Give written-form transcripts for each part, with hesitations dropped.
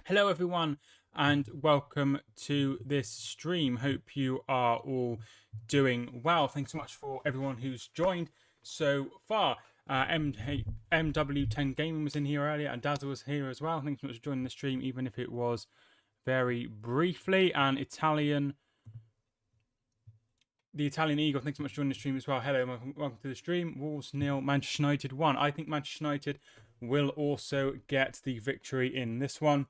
Hello everyone and welcome to this stream. Hope you are all doing well. Thanks so much for everyone who's joined so far. MW10 Gaming was in here earlier and Dazzle was here as well. Thanks so much for joining the stream, even if it was very briefly. And the Italian Eagle, thanks so much for joining the stream as well. Hello, welcome to the stream. Wolves 0, Manchester United 1. I think Manchester United will also get the victory in this one.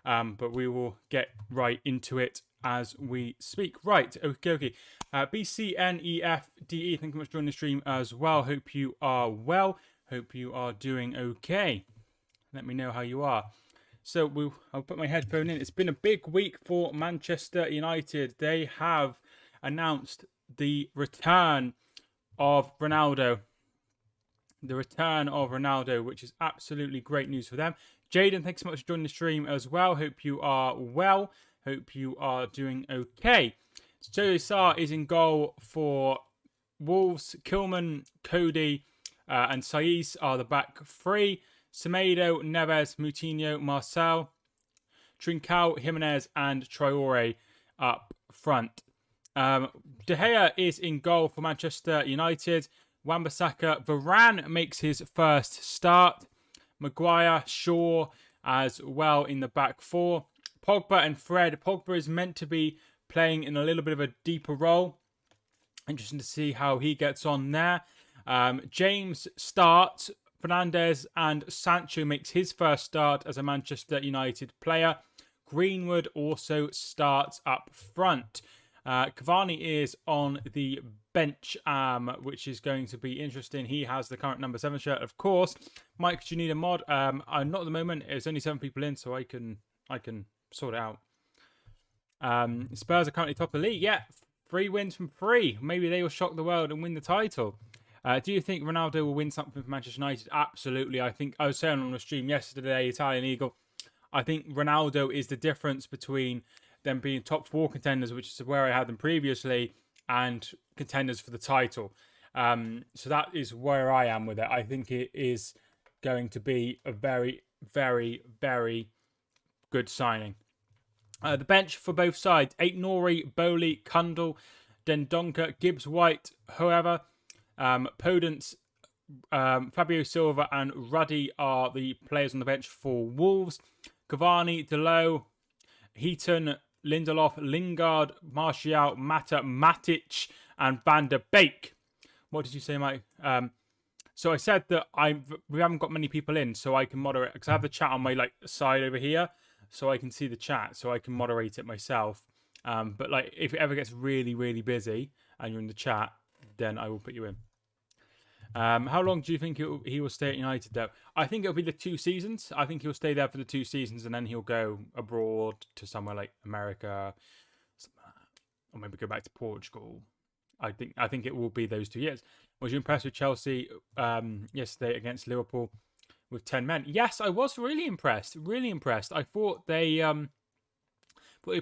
But we will get right into it as we speak. Right, okay. BCNEFDE, thank you much for joining the stream as well. Hope you are well. Hope you are doing okay. Let me know how you are. So I'll put my headphone in. It's been a big week for Manchester United. They have announced the return of Ronaldo. Which is absolutely great news for them. Jaden, thanks so much for joining the stream as well. Hope you are well. Hope you are doing okay. Joe Sarr is in goal for Wolves. Kilman, Cody, and Saiz are the back three. Semedo, Neves, Moutinho, Marcel, Trincao, Jimenez, and Traore up front. De Gea is in goal for Manchester United. Wan-Bissaka, Varane makes his first start. Maguire, Shaw as well in the back four. Pogba and Fred. Pogba is meant to be playing in a little bit of a deeper role. Interesting to see how he gets on there. James starts. Fernandes and Sancho makes his first start as a Manchester United player. Greenwood also starts up front. Cavani is on the bench, which is going to be interesting. He has the current number 7 shirt, of course. Mike, do you need a mod? Not at the moment. There's only 7 people in, so I can sort it out. Spurs are currently top of the league. Yeah, 3 wins from 3. Maybe they will shock the world and win the title. Do you think Ronaldo will win something for Manchester United? Absolutely. I think I was saying on the stream yesterday, Italian Eagle, I think Ronaldo is the difference between them being top 4 contenders, which is where I had them previously, and contenders for the title. So that is where I am with it. I think it is going to be a very, very, very good signing. The bench for both sides: Aït-Nouri, Bowley, Kundal, Dendonka, Gibbs-White, whoever. Podence, Fabio Silva and Ruddy are the players on the bench for Wolves. Cavani, Delo, Heaton, Lindelof, Lingard, Martial, Mata, Matic, and Van der Beek. What did you say, Mike? So I said that we haven't got many people in, so I can moderate, because I have the chat on my side over here, so I can see the chat, so I can moderate it myself. But if it ever gets really, really busy and you're in the chat, then I will put you in. How long do you think he will stay at United, though? I think it'll be the 2 seasons. I think he'll stay there for the 2 seasons, and then he'll go abroad to somewhere like America, or maybe go back to Portugal. I think it will be those 2 years. Was you impressed with Chelsea yesterday against Liverpool with 10 men? Yes, I was really impressed. Really impressed. I thought they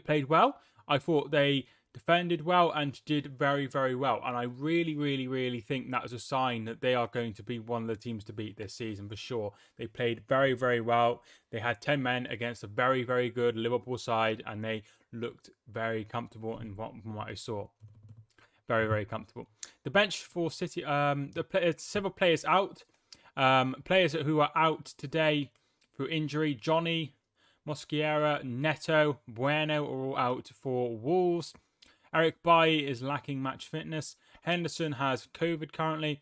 played well. I thought they defended well and did very, very well. And I really, really, really think that was a sign that they are going to be one of the teams to beat this season for sure. They played very, very well. They had 10 men against a very, very good Liverpool side, and they looked very comfortable in what I saw. Very, very comfortable. The bench for City, several players out. Players who are out today through injury: Johnny, Mosquera, Neto, Bueno are all out for Wolves. Eric Bailly is lacking match fitness. Henderson has COVID currently.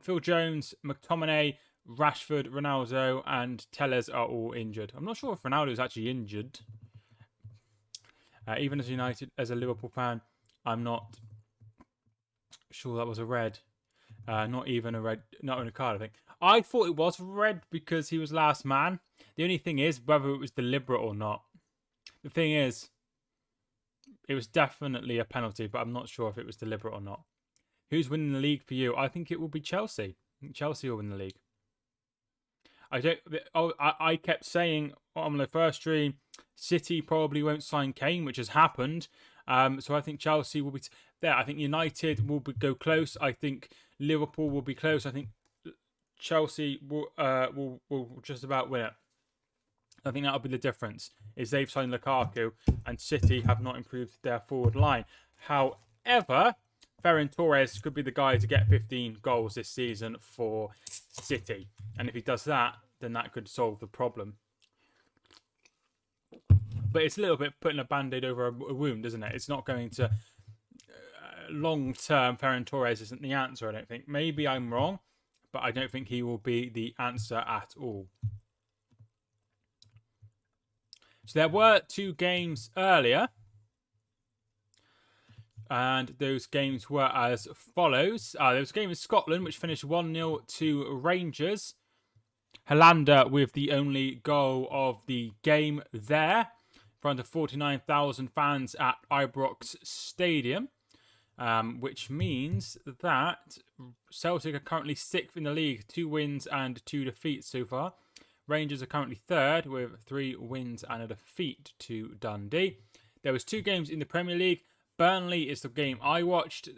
Phil Jones, McTominay, Rashford, Ronaldo, and Telles are all injured. I'm not sure if Ronaldo is actually injured. Even as a Liverpool fan, I'm not sure that was a red. Not even a card, I think. I thought it was red because he was last man. The only thing is whether it was deliberate or not. The thing is, it was definitely a penalty, but I'm not sure if it was deliberate or not. Who's winning the league for you? I think it will be Chelsea. I think Chelsea will win the league. I kept saying on the first stream, City probably won't sign Kane, which has happened. So I think Chelsea will be there. I think United will go close. I think Liverpool will be close. I think Chelsea will just about win it. I think that'll be the difference, is they've signed Lukaku and City have not improved their forward line. However, Ferran Torres could be the guy to get 15 goals this season for City. And if he does that, then that could solve the problem. But it's a little bit putting a band-aid over a wound, isn't it? It's not going to... long-term, Ferran Torres isn't the answer, I don't think. Maybe I'm wrong, but I don't think he will be the answer at all. So there were 2 games earlier. And those games were as follows. There was a game in Scotland, which finished 1-0 to Rangers. Hollander with the only goal of the game there, in front of 49,000 fans at Ibrox Stadium. Which means that Celtic are currently 6th in the league, 2 wins and 2 defeats so far. Rangers are currently 3rd with 3 wins and a defeat to Dundee. There was 2 games in the Premier League. Burnley is the game I watched.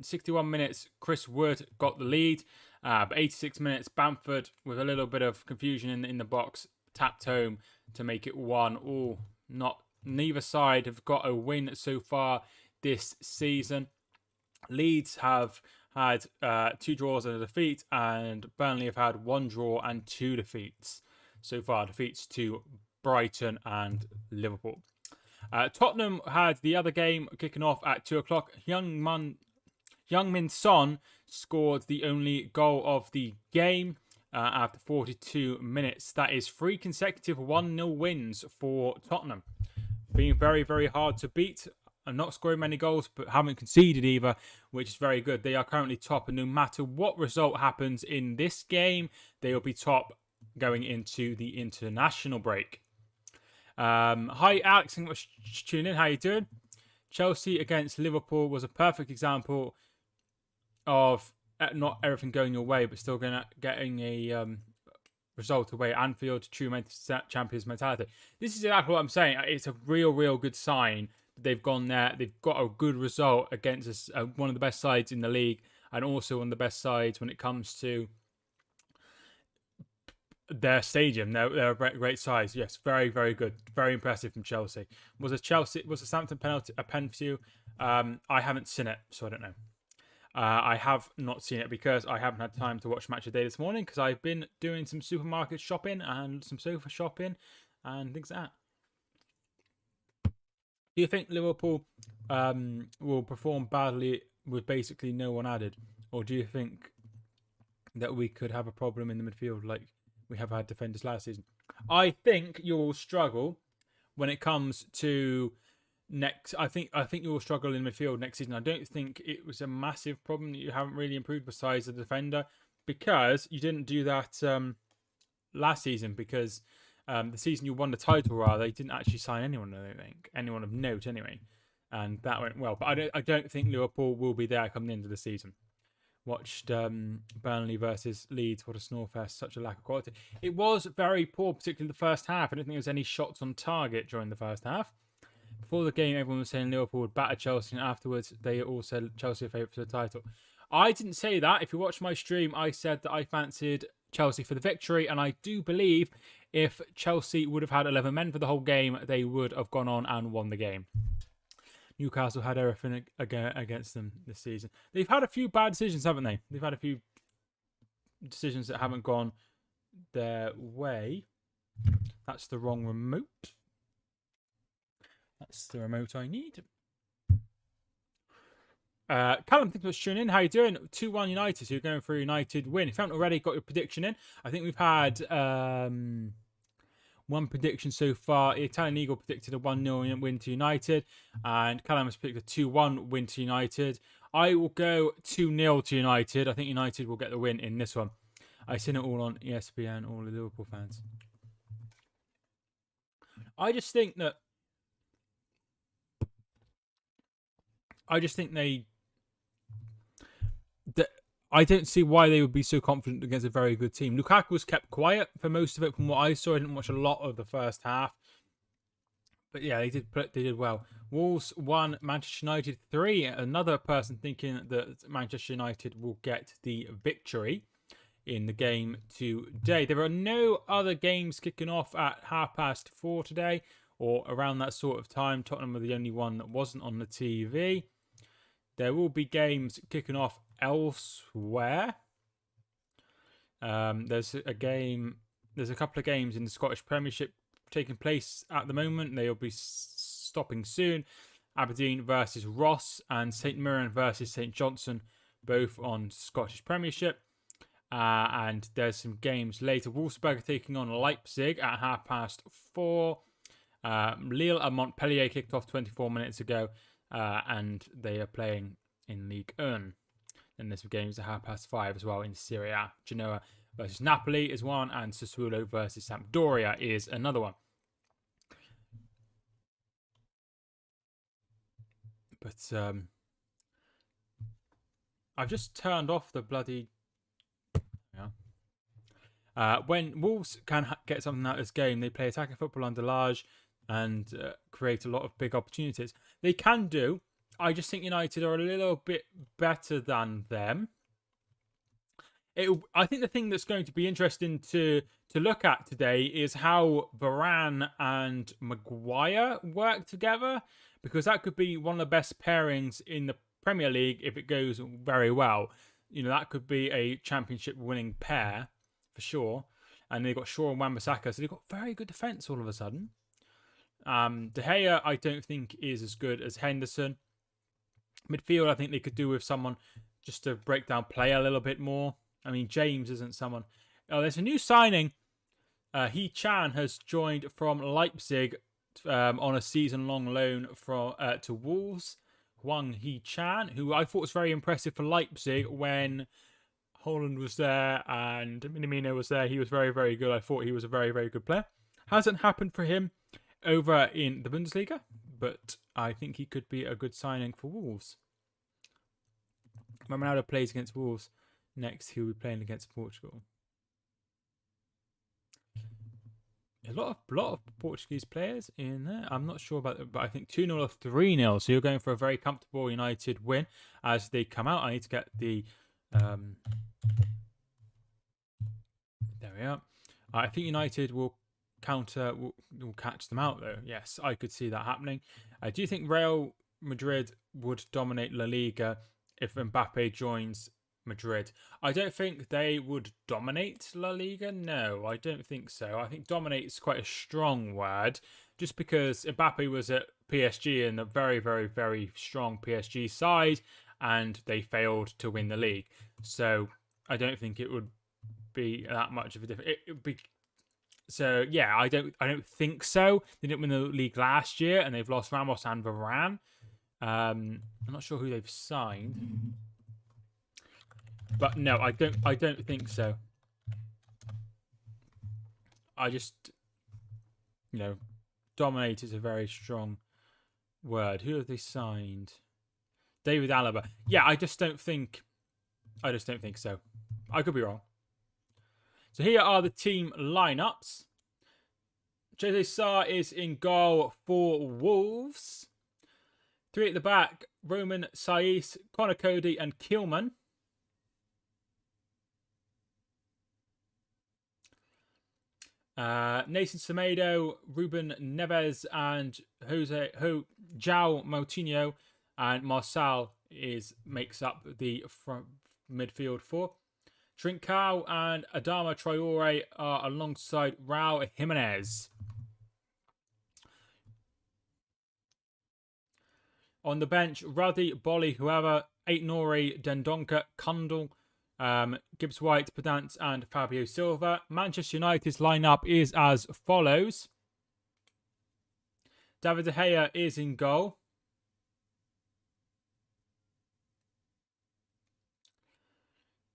61 minutes, Chris Wood got the lead. But 86 minutes, Bamford, with a little bit of confusion in the box, tapped home to make it 1-1. Neither side have got a win so far this season. Leeds have had 2 draws and a defeat, and Burnley have had 1 draw and 2 defeats so far. Defeats to Brighton and Liverpool. Tottenham had the other game kicking off at 2 o'clock. Heung-min Son scored the only goal of the game after 42 minutes. That is 3 consecutive 1-0 wins for Tottenham. Being very, very hard to beat. And not scoring many goals, but haven't conceded either, which is very good. They are currently top, and no matter what result happens in this game, they will be top going into the international break. Hi, Alex. Thank you for tuning in. How you doing? Chelsea against Liverpool was a perfect example of not everything going your way, but still getting a result away at Anfield. True champions mentality. This is exactly what I'm saying. It's a real, real good sign. They've gone there. They've got a good result against one of the best sides in the league, and also one of the best sides when it comes to their stadium. They're a great size. Yes, very, very good. Very impressive from Chelsea. Was a Southampton penalty a pen for you? I haven't seen it, so I don't know. I have not seen it because I haven't had time to watch Match of the Day this morning because I've been doing some supermarket shopping and some sofa shopping and things like that. Do you think Liverpool will perform badly with basically no one added? Or do you think that we could have a problem in the midfield like we have had defenders last season? I think you will struggle when it comes to next. I think you will struggle in midfield next season. I don't think it was a massive problem that you haven't really improved besides the defender, because you didn't do that last season, because the season you won the title, rather, they didn't actually sign anyone, I don't think. Anyone of note, anyway. And that went well. But I don't think Liverpool will be there coming into the season. Watched Burnley versus Leeds. What a snorefest. Such a lack of quality. It was very poor, particularly the first half. I don't think there was any shots on target during the first half. Before the game, everyone was saying Liverpool would batter Chelsea, and afterwards they all said Chelsea are favourite for the title. I didn't say that. If you watch my stream, I said that I fancied Chelsea for the victory, and I do believe if Chelsea would have had 11 men for the whole game, they would have gone on and won the game. Newcastle had everything against them this season. They've had a few bad decisions, haven't they? They've had a few decisions that haven't gone their way. That's the wrong remote. That's the remote I need. Callum, thanks for tuning in. How you doing? 2-1 United. So you're going for a United win. If you haven't already got your prediction in, I think we've had one prediction so far. Italian Eagle predicted a 1-0 win to United, and Callum has predicted a 2-1 win to United. I will go 2-0 to United. I think United will get the win in this one. I've seen it all on ESPN, all the Liverpool fans. I just think that I don't see why they would be so confident against a very good team. Lukaku was kept quiet for most of it from what I saw. I didn't watch a lot of the first half. But yeah, they did well. Wolves 1, Manchester United 3. Another person thinking that Manchester United will get the victory. in the game today. There are no other games kicking off at 4:30 today, or around that sort of time. Tottenham are the only one that wasn't on the TV. There will be games kicking off elsewhere. There's a couple of games in the Scottish Premiership taking place at the moment. They'll be stopping soon. Aberdeen versus Ross and St Mirren versus St Johnstone, both on Scottish Premiership. And there's some games later. Wolfsburg are taking on Leipzig at 4:30. Lille and Montpellier kicked off 24 minutes ago, and they are playing in Ligue 1. And there's some games at 5:30 as well in Serie A. Genoa versus Napoli is one, and Sassuolo versus Sampdoria is another one. But I've just turned off the bloody... when Wolves can get something out of this game, they play attacking football under Lage and create a lot of big opportunities. They can do. I just think United are a little bit better than them. I think the thing that's going to be interesting to look at today is how Varane and Maguire work together, because that could be one of the best pairings in the Premier League if it goes very well. You know, that could be a championship winning pair for sure. And they've got Shaw and Wan-Bissaka, so they've got very good defence all of a sudden. De Gea, I don't think is as good as Henderson. Midfield, I think they could do with someone just to break down play a little bit more. I mean, James isn't someone... Oh, there's a new signing. He Chan has joined from Leipzig on a season-long loan to Wolves. Hwang Hee Chan, who I thought was very impressive for Leipzig when Holland was there and Minamino was there. He was very, very good. I thought he was a very, very good player. Hasn't happened for him over in the Bundesliga, but I think he could be a good signing for Wolves. When Ronaldo plays against Wolves next, he'll be playing against Portugal. A lot of Portuguese players in there. I'm not sure about it, but I think 2-0 or 3-0. So you're going for a very comfortable United win as they come out. I need to get the... there we are. I think United will will catch them out, though. Yes, I could see that happening. I do think Real Madrid would dominate La Liga if Mbappe joins Madrid. I don't think they would dominate La Liga. No, I don't think so. I think dominate is quite a strong word, just because Mbappe was at PSG in a very, very, very strong PSG side, and they failed to win the league. So I don't think it would be that much of a difference. It would be. So yeah, I don't think so. They didn't win the league last year, and they've lost Ramos and Varane. I'm not sure who they've signed, but no, I don't think so. I just, dominate is a very strong word. Who have they signed? David Alaba. Yeah, I just don't think so. I could be wrong. So here are the team lineups. Jose Sarr is in goal for Wolves. 3 at the back, Roman Saiz, Connor Cody and Kilman. Nathan Semedo, Ruben Neves and João Moutinho, and Marçal makes up the front midfield four. Trincao and Adama Traore are alongside Raul Jimenez. On the bench, Ruddy, Bolly, whoever, Aït-Nouri, Dendonka, Kundal, Gibbs White, Pedant, and Fabio Silva. Manchester United's lineup is as follows. David De Gea is in goal.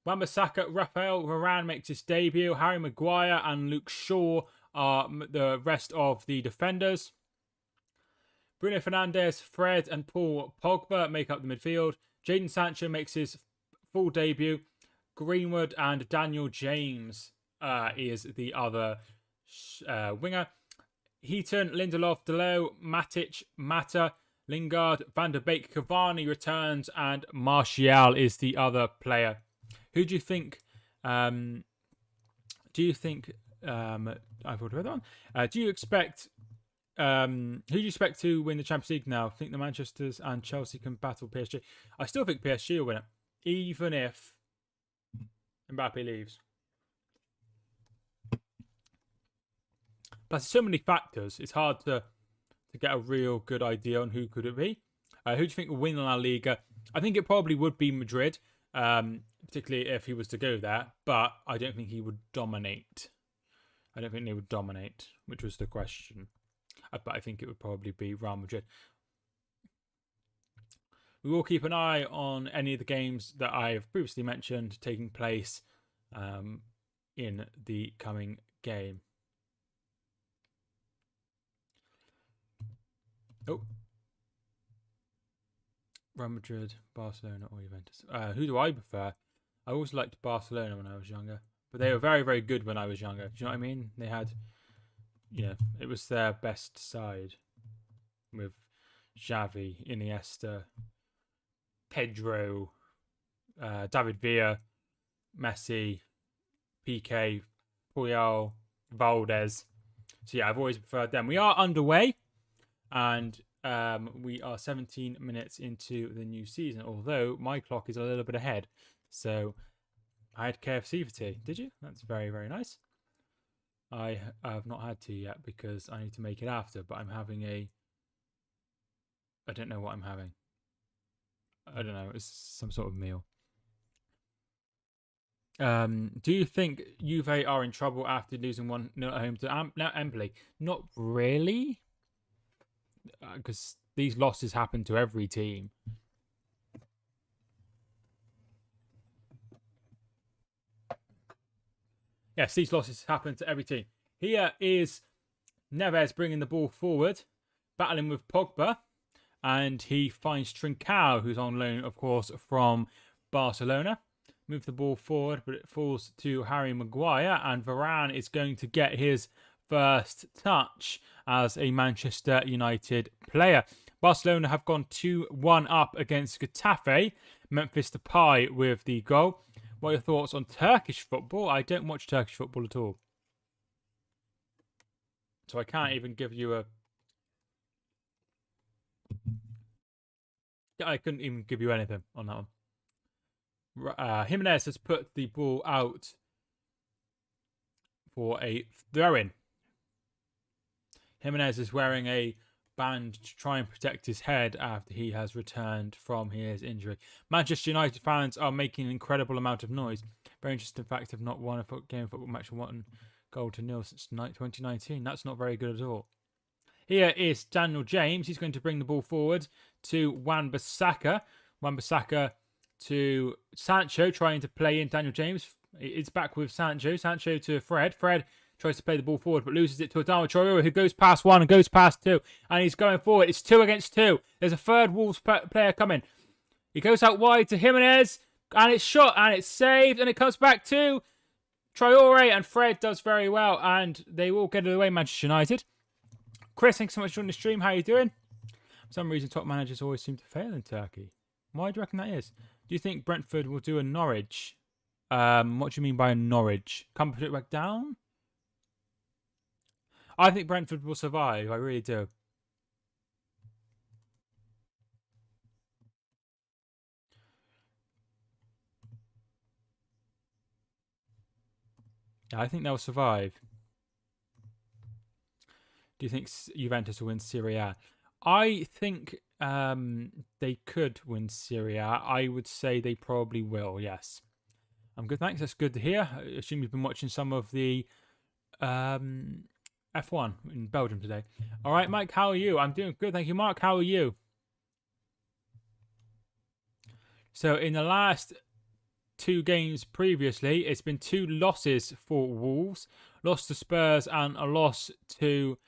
Wan-Bissaka, Raphael Varane makes his debut. Harry Maguire and Luke Shaw are the rest of the defenders. Bruno Fernandes, Fred and Paul Pogba make up the midfield. Jadon Sancho makes his full debut. Greenwood and Daniel James is the other winger. Heaton, Lindelof, Delo, Matic, Mata, Lingard, Van der Beek, Cavani returns, and Martial is the other player. Who do you think Do you think? I've already read that one. Do you expect? Who do you expect to win the Champions League now? I think the Manchesters and Chelsea can battle PSG. I still think PSG will win it, even if Mbappe leaves. Plus, there's so many factors. It's hard to get a real good idea on who could it be. Who do you think will win La Liga? I think it probably would be Madrid, particularly if he was to go there. But I don't think he would dominate. I don't think they would dominate, which was the question. But I think it would probably be Real Madrid. We will keep an eye on any of the games that I have previously mentioned taking place in the coming game. Oh. Real Madrid, Barcelona, or Juventus. Who do I prefer? I always liked Barcelona when I was younger. But they were very, very good when I was younger. Do you know what I mean? They had, it was their best side. With Xavi, Iniesta, Pedro, David Villa, Messi, Piqué, Puyol, Valdez. So yeah, I've always preferred them. We are underway. And we are 17 minutes into the new season, although my clock is a little bit ahead. So I had KFC for tea. Did you? That's very, very nice. I have not had tea yet because I need to make it after, but I'm having I don't know what I'm having. I don't know. It's some sort of meal. Do you think Juve are in trouble after losing 1-0 at home to Empoli? Not really. Because these losses happen to every team. Yes, these losses happen to every team. Here is Neves bringing the ball forward, battling with Pogba, and he finds Trincao, who's on loan, of course, from Barcelona. Move the ball forward, but it falls to Harry Maguire, and Varane is going to get his first touch as a Manchester United player. Barcelona have gone 2-1 up against Getafe. Memphis Depay with the goal. What are your thoughts on Turkish football? I don't watch Turkish football at all. So I can't even give you I couldn't even give you anything on that one. Jimenez has put the ball out for a throw-in. Jimenez is wearing a band to try and protect his head after he has returned from his injury. Manchester United fans are making an incredible amount of noise. Very interesting fact, have not won a football match and 1-0 since 2019. That's not very good at all. Here is Daniel James. He's going to bring the ball forward to Wan-Bissaka. Wan-Bissaka to Sancho, trying to play in Daniel James. It's back with Sancho. Sancho to Fred. Fred tries to play the ball forward, but loses it to Adama Traore, who goes past one and goes past two. And he's going forward. It's 2 against 2. There's a third Wolves player coming. He goes out wide to Jimenez, and it's shot, and it's saved, and it comes back to Traore, and Fred does very well, and they will get it away, Manchester United. Chris, thanks so much for joining the stream. How are you doing? For some reason, top managers always seem to fail in Turkey. Why do you reckon that is? Do you think Brentford will do a Norwich? What do you mean by a Norwich? Come put it back down? I think Brentford will survive. I really do. I think they'll survive. Do you think Juventus will win Serie A? I think they could win Serie A. I would say they probably will, yes. I'm good, thanks. That's good to hear. I assume you've been watching some of the F1 in Belgium today. All right, Mike, how are you? I'm doing good, thank you. Mark, how are you? So in the last 2 games previously, it's been 2 losses for Wolves. Loss to Spurs and a loss to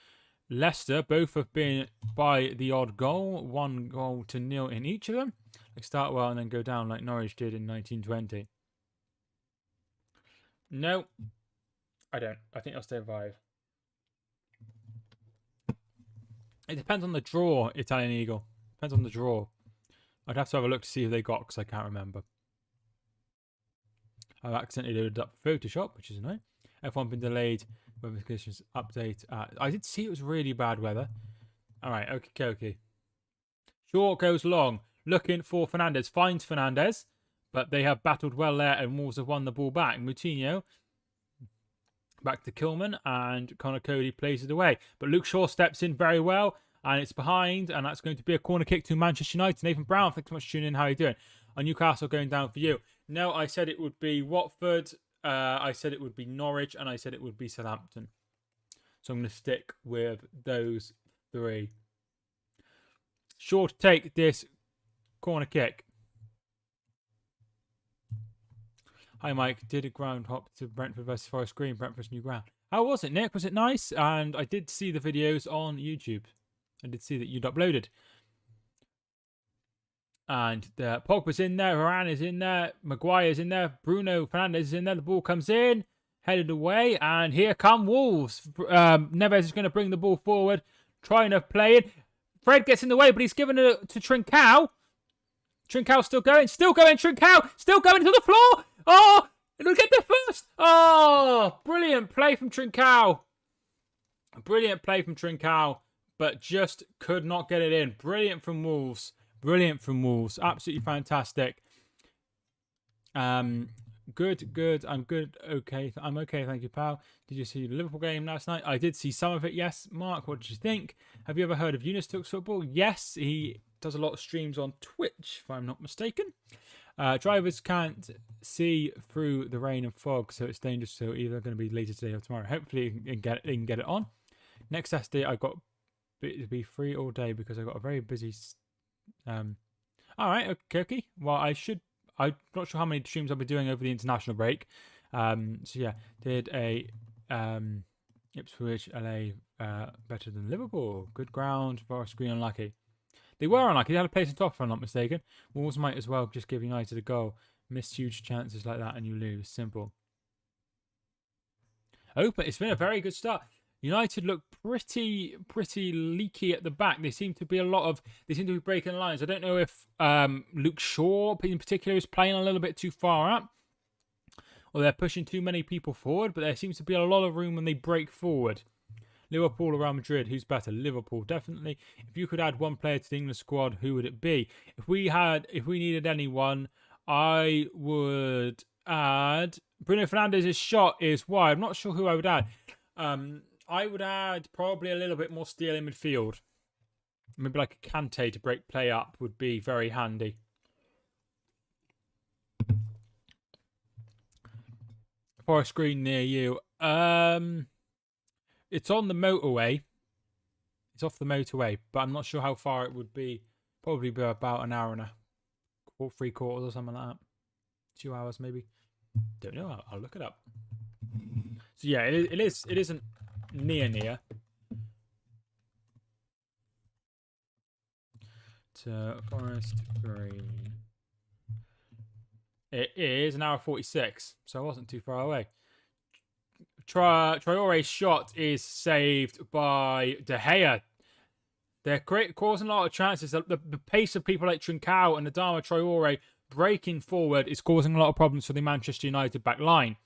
Leicester. Both have been by the odd goal. 1-0 in each of them. They start well and then go down like Norwich did in 1920. No, I don't. I think they'll survive. It depends on the draw, Italian Eagle. Depends on the draw. I'd have to have a look to see who they got because I can't remember. I've accidentally loaded up Photoshop, which is annoying. F1 been delayed. Weather conditions update. I did see it was really bad weather. All right, okay. Short goes long, looking for Fernandez. Finds Fernandez, but they have battled well there, and Wolves have won the ball back. Moutinho back to Kilman, and Connor Cody plays it away. But Luke Shaw steps in very well, and it's behind, and that's going to be a corner kick to Manchester United. Nathan Brown, thanks so much for tuning in. How are you doing? Newcastle going down for you. No, I said it would be Watford, I said it would be Norwich, and I said it would be Southampton. So I'm going to stick with those 3. Sure to take this corner kick. Hi, Mike. Did a ground hop to Brentford versus Forest Green, Brentford's new ground. How was it, Nick? Was it nice? And I did see the videos on YouTube. I did see that you'd uploaded. And Pogba's in there, Varane is in there, Maguire's in there, Bruno Fernandes is in there. The ball comes in, headed away, and here come Wolves. Neves is going to bring the ball forward, trying to play it. Fred gets in the way, but he's given it to Trincao. Trincao still going, Trincao, still going to the floor. Oh, it'll get there first. Oh, brilliant play from Trincao. Brilliant play from Trincao, but just could not get it in. Brilliant from Wolves. Brilliant from Wolves. Absolutely fantastic. Good. I'm good. Okay. I'm okay. Thank you, pal. Did you see the Liverpool game last night? I did see some of it. Yes. Mark, what did you think? Have you ever heard of Eunice Talks Football? Yes. He does a lot of streams on Twitch, if I'm not mistaken. Drivers can't see through the rain and fog, so it's dangerous. So either going to be later today or tomorrow. Hopefully, you can get it on. Next Saturday, I got to be free all day because I got a very busy. All right, okay. Well, I'm not sure how many streams I'll be doing over the international break. So yeah, did a Ipswich, LA better than Liverpool. Good ground. Forest Green unlucky. They were unlucky. They had a place in top, if I'm not mistaken. Wolves might as well just give United a goal. Miss huge chances like that and you lose. Simple. Open. It's been a very good start. United look pretty leaky at the back. They seem to be breaking lines. I don't know if Luke Shaw in particular is playing a little bit too far up, or they're pushing too many people forward, but there seems to be a lot of room when they break forward. Liverpool or Real Madrid, who's better? Liverpool, definitely. If you could add one player to the England squad, who would it be? If we needed anyone, I would add Bruno Fernandes' shot is wide. I'm not sure who I would add. I would add probably a little bit more steel in midfield. Maybe like a Kante to break play up would be very handy. Forest Green near you. It's on the motorway. It's off the motorway, but I'm not sure how far it would be. Probably be about an hour and a 3 quarters or something like that. 2 hours maybe. Don't know. I'll look it up. So yeah, it isn't near. To Forest Green. It is an hour 46, so I wasn't too far away. Traore's shot is saved by De Gea. They're causing a lot of chances. The pace of people like Trincao and Adama Traore breaking forward is causing a lot of problems for the Manchester United back line.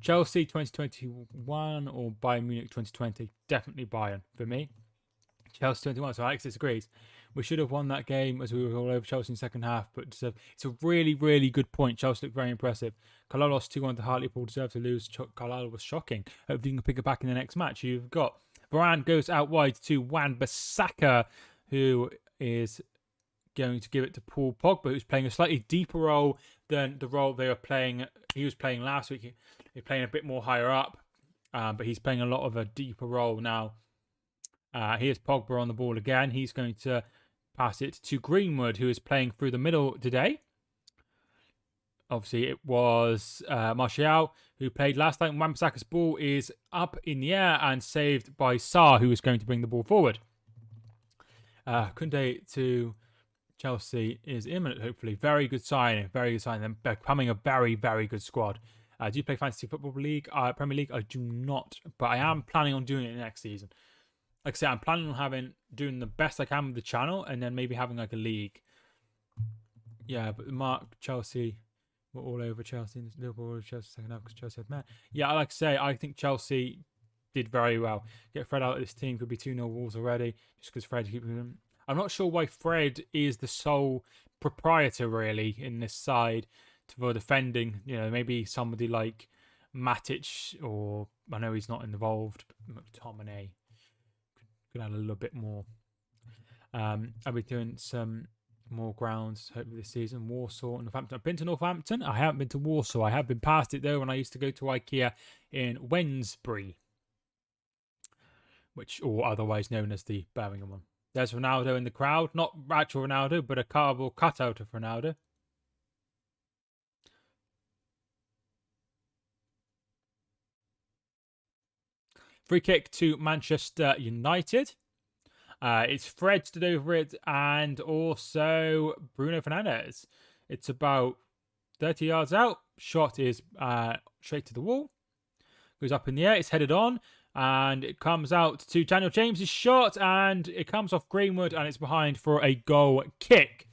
Chelsea 2021 or Bayern Munich 2020? Definitely Bayern for me. Chelsea 21, so Alex disagrees. We should have won that game as we were all over Chelsea in the second half, but it's a really, really good point. Chelsea looked very impressive. Carlisle lost 2-1 to Hartlepool, deserved to lose. Carlisle was shocking. Hopefully you can pick it back in the next match. You've got Varane goes out wide to Wan-Bissaka, who is going to give it to Paul Pogba, who's playing a slightly deeper role than the role he was playing last week. He's playing a bit more higher up, but he's playing a lot of a deeper role now. Here's Pogba on the ball again. He's going to pass it to Greenwood, who is playing through the middle today. Obviously, it was Martial who played last time. Wan-Bissaka's ball is up in the air and saved by Sarr, who is going to bring the ball forward. Koundé to Chelsea is imminent, hopefully. Very good signing. Very good signing. They're becoming a very, very good squad. Do you play Fantasy Football League? Premier League? I do not, but I am planning on doing it next season. Like I said, I'm planning on doing the best I can with the channel and then maybe having like a league. Yeah, but Mark, Chelsea, We're all over Chelsea. Liverpool all over Chelsea second half because Chelsea had man. Yeah, I like to say, I think Chelsea did very well. Get Fred out of this team could be 2-0 Wolves already, just because Fred keeps them. I'm not sure why Fred is the sole proprietor really in this side for defending. You know, maybe somebody like Matic, or I know he's not involved. McTominay could add a little bit more. I'll be doing some more grounds hopefully this season. Warsaw and Northampton. I've been to Northampton. I haven't been to Warsaw. I have been past it though when I used to go to IKEA in Wednesbury, or otherwise known as the Birmingham one. There's Ronaldo in the crowd. Not actual Ronaldo, but a cardboard cutout of Ronaldo. Free kick to Manchester United. It's Fred stood over it, and also Bruno Fernandes. It's about 30 yards out. Shot is straight to the wall. Goes up in the air. It's headed on. And it comes out to Daniel James' shot, and it comes off Greenwood, and it's behind for a goal kick.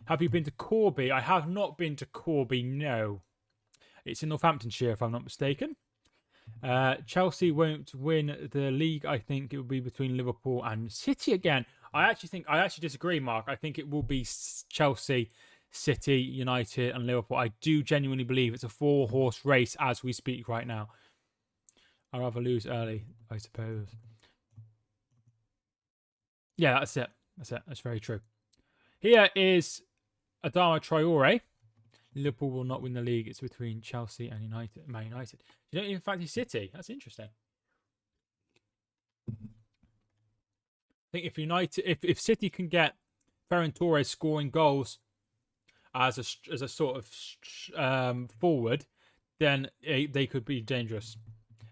Have you been to Corby? I have not been to Corby, no. It's in Northamptonshire, if I'm not mistaken. Chelsea won't win the league. I think it will be between Liverpool and City again. I actually disagree, Mark. I think it will be Chelsea, City, United, and Liverpool. I do genuinely believe it's a 4-horse race as we speak right now. I'd rather lose early, I suppose. Yeah, that's it. That's very true. Here is Adama Traore. Liverpool will not win the league. It's between Chelsea and Man United. You don't even fancy City. That's interesting. I think if City can get Ferran Torres scoring goals as a sort of forward, then they could be dangerous.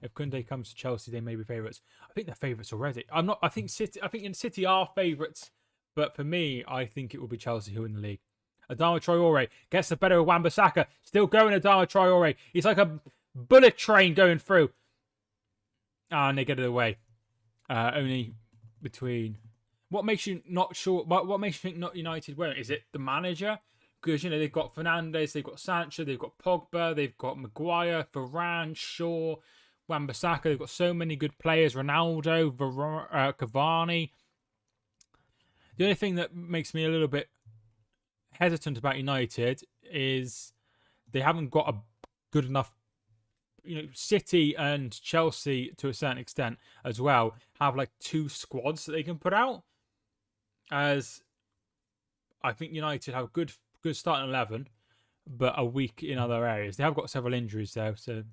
If Koundé comes to Chelsea, they may be favourites. I think they're favourites already. I think City are favourites, but for me, I think it will be Chelsea who win the league. Adama Traore gets the better of Wan-Bissaka. Still going, Adama Traore. He's like a bullet train going through. And they get it away. Only between... What makes you not sure... What makes you think not United won't? Is it the manager? Because, you know, they've got Fernandes, they've got Sancho, they've got Pogba, they've got Maguire, Varane, Shaw, Wan-Bissaka. They've got so many good players. Ronaldo, Cavani. The only thing that makes me a little bit hesitant about United is they haven't got a good enough, you know, City and Chelsea to a certain extent as well have like 2 squads that they can put out, as I think United have a good starting 11 but are weak in other areas. They have got several injuries though, so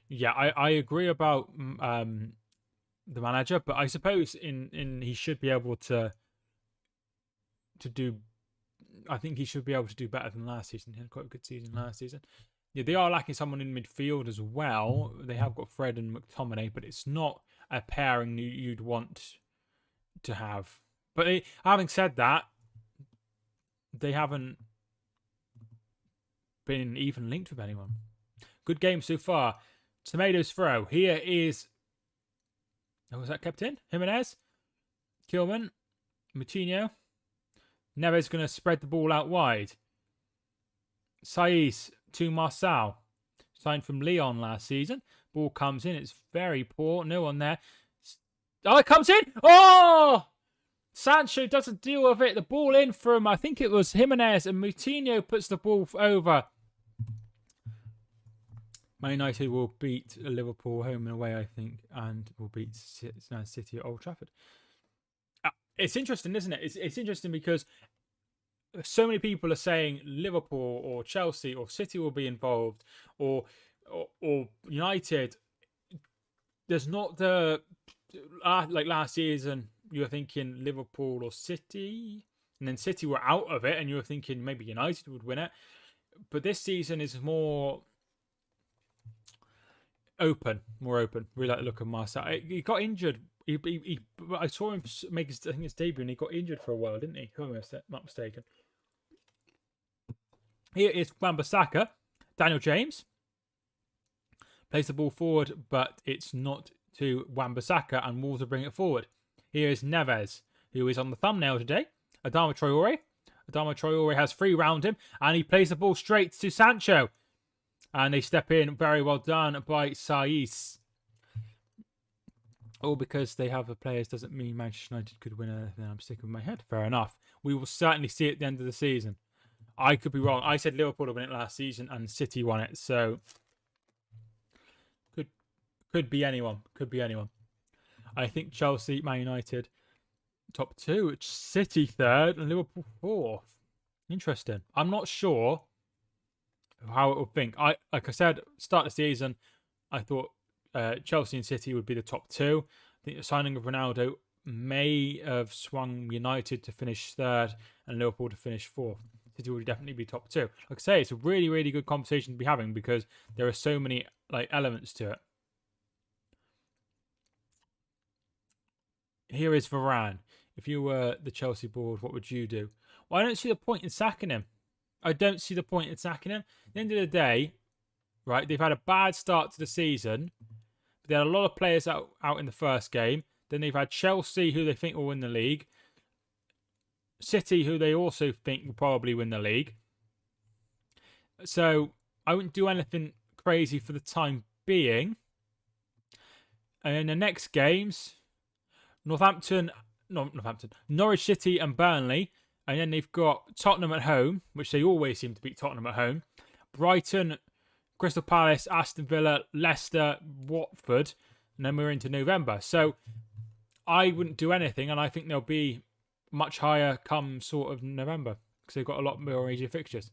yeah, I agree about the manager, but I suppose in he should be able to do. I think he should be able to do better than last season. He had quite a good season last season. Yeah, they are lacking someone in midfield as well. They have got Fred and McTominay, but it's not a pairing you'd want to have. But having said that, they haven't been even linked with anyone. Good game so far. Tomatoes throw. Here is... Oh, was that kept in? Jimenez, Kilman, Moutinho. Neves going to spread the ball out wide. Saiz to Marçal. Signed from Lyon last season. Ball comes in. It's very poor. No one there. Oh, it comes in. Oh! Sancho doesn't deal with it. The ball in from, I think it was Jimenez, and Moutinho puts the ball over. Man United will beat Liverpool home and away, I think, and will beat City at Old Trafford. It's interesting, isn't it? It's interesting because so many people are saying Liverpool or Chelsea or City will be involved, or United. There's not the like last season. You were thinking Liverpool or City, and then City were out of it, and you were thinking maybe United would win it. But this season is more open. Really like the look of Marcel. He got injured. I saw him make his debut, and he got injured for a while, didn't he? If I'm not mistaken. Here is Wan-Bissaka. Daniel James plays the ball forward, but it's not to Wan-Bissaka, and Wolves will bring it forward. Here is Neves, who is on the thumbnail today. Adama Traore. Adama Traore has 3 round him, and he plays the ball straight to Sancho. And they step in. Very well done by Saiss. All because they have the players doesn't mean Manchester United could win anything. I'm sticking with my head. Fair enough. We will certainly see it at the end of the season. I could be wrong. I said Liverpool would win it last season and City won it. So could be anyone. Could be anyone. I think Chelsea, Man United, top 2. City 3rd and Liverpool 4th. Interesting. I'm not sure how it will think. Like I said, start the season, I thought Chelsea and City would be the top 2. I think the signing of Ronaldo may have swung United to finish 3rd and Liverpool to finish 4th. City would definitely be top 2. Like I say, it's a really, really good conversation to be having because there are so many elements to it. Here is Varane. If you were the Chelsea board, what would you do? Well, I don't see the point in sacking him. At the end of the day, right, they've had a bad start to the season. They had a lot of players out in the first game. Then they've had Chelsea, who they think will win the league. City, who they also think will probably win the league. So I wouldn't do anything crazy for the time being. And in the next games, Norwich City and Burnley. And then they've got Tottenham at home, which they always seem to beat Tottenham at home. Brighton, Crystal Palace, Aston Villa, Leicester, Watford. And then we're into November. So I wouldn't do anything. And I think they'll be much higher come sort of November. Because they've got a lot more easier fixtures.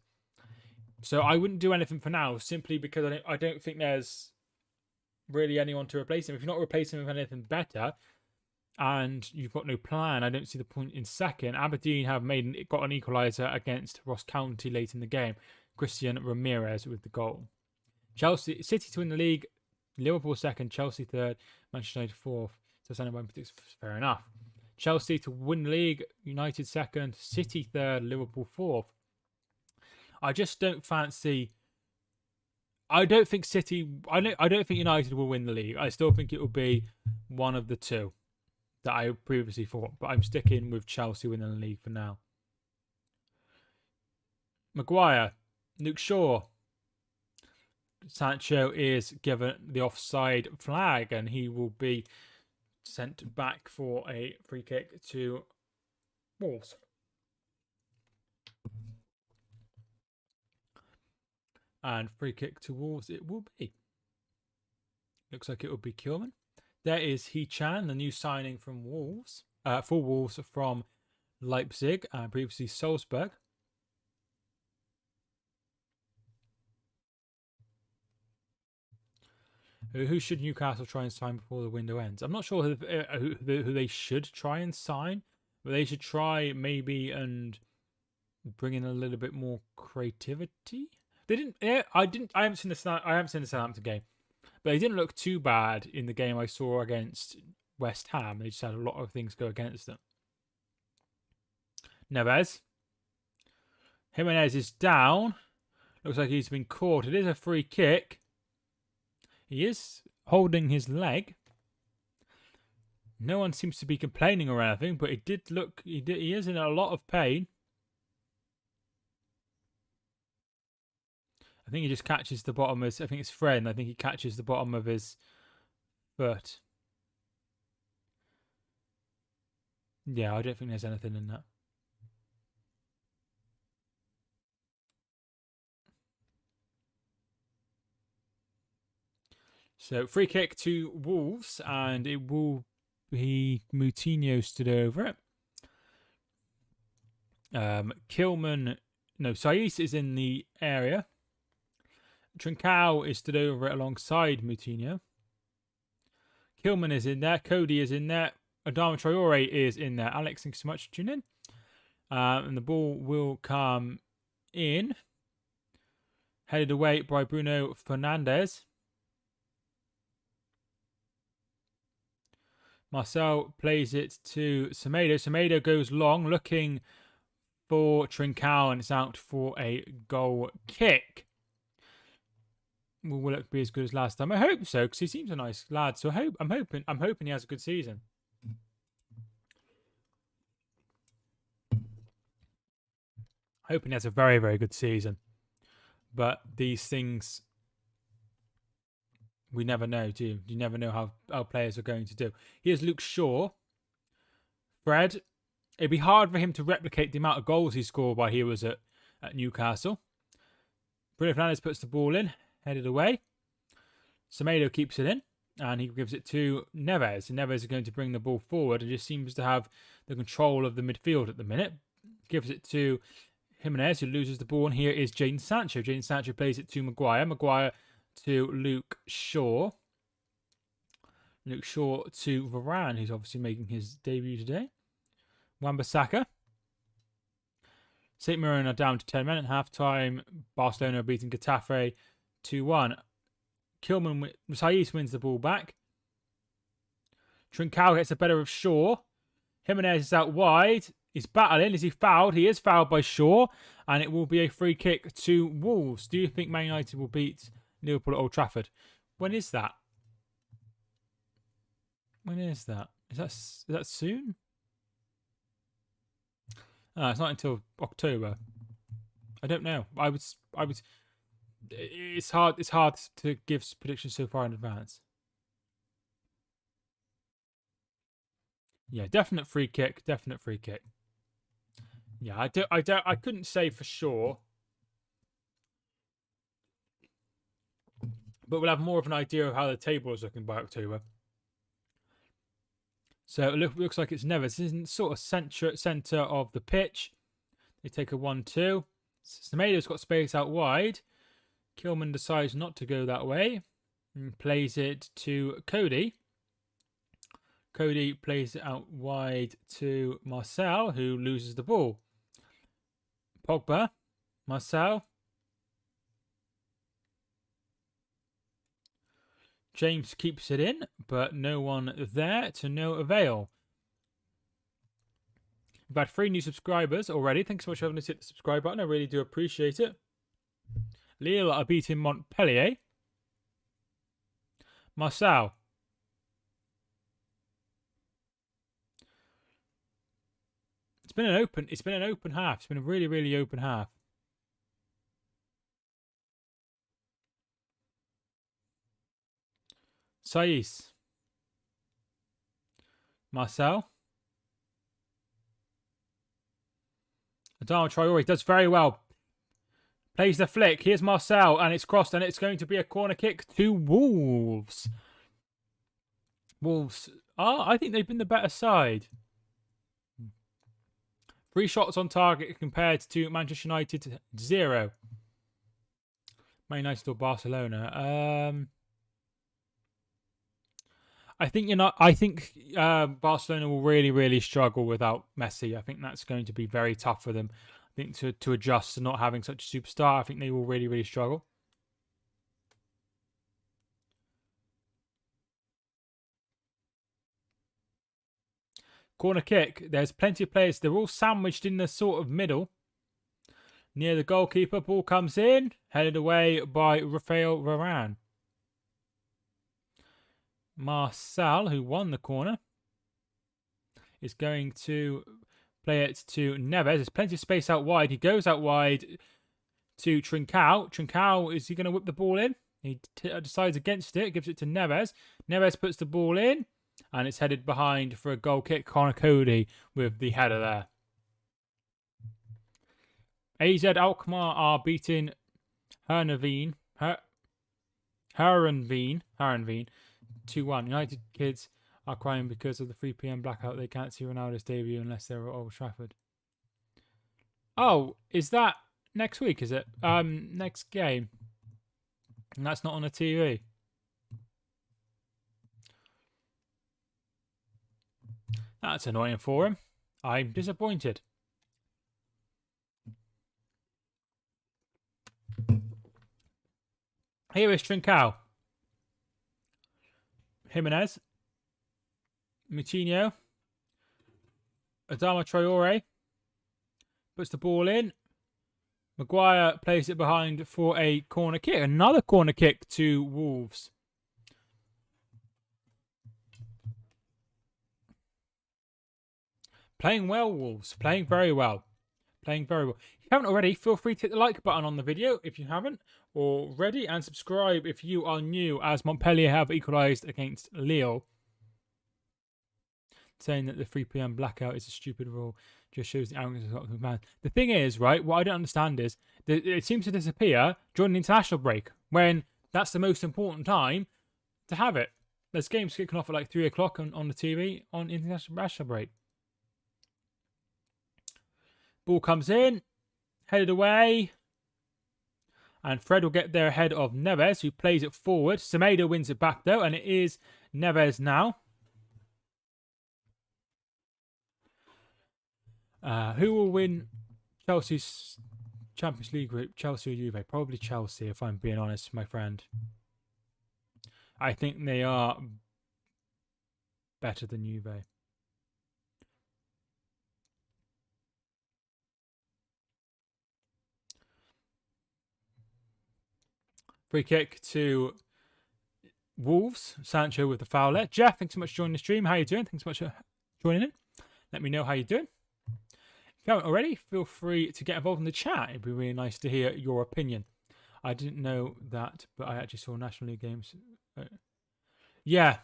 So I wouldn't do anything for now. Simply because I don't think there's really anyone to replace him. If you're not replacing him with anything better, and you've got no plan, I don't see the point in second. Aberdeen have got an equaliser against Ross County late in the game. Christian Ramirez with the goal. City to win the league. Liverpool 2nd, Chelsea 3rd, Manchester United 4th. So Sunderland predicts fair enough. Chelsea to win the league. United 2nd, City 3rd, Liverpool 4th. I just don't fancy. I don't think United will win the league. I still think it will be one of the 2 that I previously thought, but I'm sticking with Chelsea winning the league for now. Maguire, Luke Shaw. Sancho is given the offside flag and he will be sent back for a free kick to Wolves. And free kick to Wolves it will be. Looks like it will be Kilman. There is He-Chan, the new signing from Wolves, for Wolves from Leipzig and previously Salzburg. Who should Newcastle try and sign before the window ends? I'm not sure who they should try and sign, but they should try maybe and bring in a little bit more creativity. They didn't. I haven't seen the Southampton game. But they didn't look too bad in the game I saw against West Ham. They just had a lot of things go against them. Neves. Jimenez is down. Looks like he's been caught. It is a free kick. He is holding his leg. No one seems to be complaining or anything, but it did look. He is in a lot of pain. I think he just catches the bottom of his... I think it's Fred. I think he catches the bottom of his foot. Yeah, I don't think there's anything in that. So, free kick to Wolves, and it will be Moutinho stood over it. Saiss is in the area. Trincao is stood over it alongside Moutinho. Kilman is in there. Cody is in there. Adama Traore is in there. Alex, thanks so much for tuning in. And the ball will come in. Headed away by Bruno Fernandes. Marcel plays it to Semedo. Semedo goes long, looking for Trincao, and it's out for a goal kick. Will it be as good as last time? I hope so, because he seems a nice lad. So I'm hoping he has a good season. Hoping he has a very, very good season. But these things, we never know, do you? You never know how players are going to do. Here's Luke Shaw. Fred. It'd be hard for him to replicate the amount of goals he scored while he was at Newcastle. Bruno Fernandes puts the ball in, headed away. Semedo keeps it in, and he gives it to Neves. And Neves is going to bring the ball forward and just seems to have the control of the midfield at the minute. Gives it to Jimenez, who loses the ball, and here is Jadon Sancho. Jadon Sancho plays it to Maguire. Maguire to Luke Shaw. Luke Shaw to Varane, who's obviously making his debut today. Wan-Bissaka. St. Mirren are down to 10 men at half-time. Barcelona are beating Getafe 2-1. Saiz wins the ball back. Trincao gets the better of Shaw. Jimenez is out wide. He's battling. Is he fouled? He is fouled by Shaw. And it will be a free kick to Wolves. Do you think Man United will beat Liverpool at Old Trafford? When is that? When is that? Is that soon? It's not until October. I don't know. I would. It's hard. It's hard to give predictions so far in advance. Yeah, definite free kick. Definite free kick. Yeah, I couldn't say for sure, but we'll have more of an idea of how the table is looking by October. So it looks like it's Neves. This isn't sort of centre of the pitch. They take a 1-2. Semedo's got space out wide. Kilman decides not to go that way and plays it to Cody. Cody plays it out wide to Marcel, who loses the ball. Pogba, Marcel. James keeps it in, but no one there to no avail. We've had 3 new subscribers already. Thanks so much for having us hit the subscribe button. I really do appreciate it. Lille are beating Montpellier. Marcel. It's been an open half. It's been a really, really open half. Saiz. Marcel. Adama Traore does very well. Plays the flick. Here's Marcel, and it's crossed, and it's going to be a corner kick to Wolves. Wolves I think they've been the better side. 3 shots on target compared to Manchester United 0. Man United or Barcelona. I think Barcelona will really, really struggle without Messi. I think that's going to be very tough for them. I think to adjust to not having such a superstar, I think they will really, really struggle. Corner kick. There's plenty of players. They're all sandwiched in the sort of middle. Near the goalkeeper. Ball comes in. Headed away by Rafael Varane. Marcel, who won the corner, is going to play it to Neves. There's plenty of space out wide. He goes out wide to Trincao. Trincao, is he going to whip the ball in? He decides against it, gives it to Neves. Neves puts the ball in, and it's headed behind for a goal kick. Connor Cody with the header there. AZ Alkmaar are beating Heerenveen 2-1. United kids are crying because of the 3 p.m. blackout. They can't see Ronaldo's debut unless they're at Old Trafford. Oh, is that next week, is it? Next game. And that's not on the TV. That's annoying for him. I'm disappointed. Here is Trincao. Jimenez. Moutinho. Adama Traore. Puts the ball in. Maguire plays it behind for a corner kick. Another corner kick to Wolves. Playing well, Wolves. Playing very well. Playing very well. If you haven't already, feel free to hit the like button on the video if you haven't already, and subscribe if you are new, as Montpellier have equalised against Lille. Saying that the 3 p.m. blackout is a stupid rule just shows the arrogance of the man. The thing is, right, what I don't understand is that it seems to disappear during the international break, when that's the most important time to have it. There's games kicking off at like 3 o'clock on the TV on international break. Ball comes in, headed away, and Fred will get there ahead of Neves, who plays it forward. Semedo wins it back though, and it is Neves now. Who will win Chelsea's Champions League group? Chelsea or Juve? Probably Chelsea, if I'm being honest, my friend. I think they are better than Juve. Free kick to Wolves. Sancho with the foul there. Jeff, thanks so much for joining the stream. How are you doing? Thanks so much for joining in. Let me know how you're doing. If you haven't already, feel free to get involved in the chat. It'd be really nice to hear your opinion. I didn't know that, but I actually saw National League games. Yeah,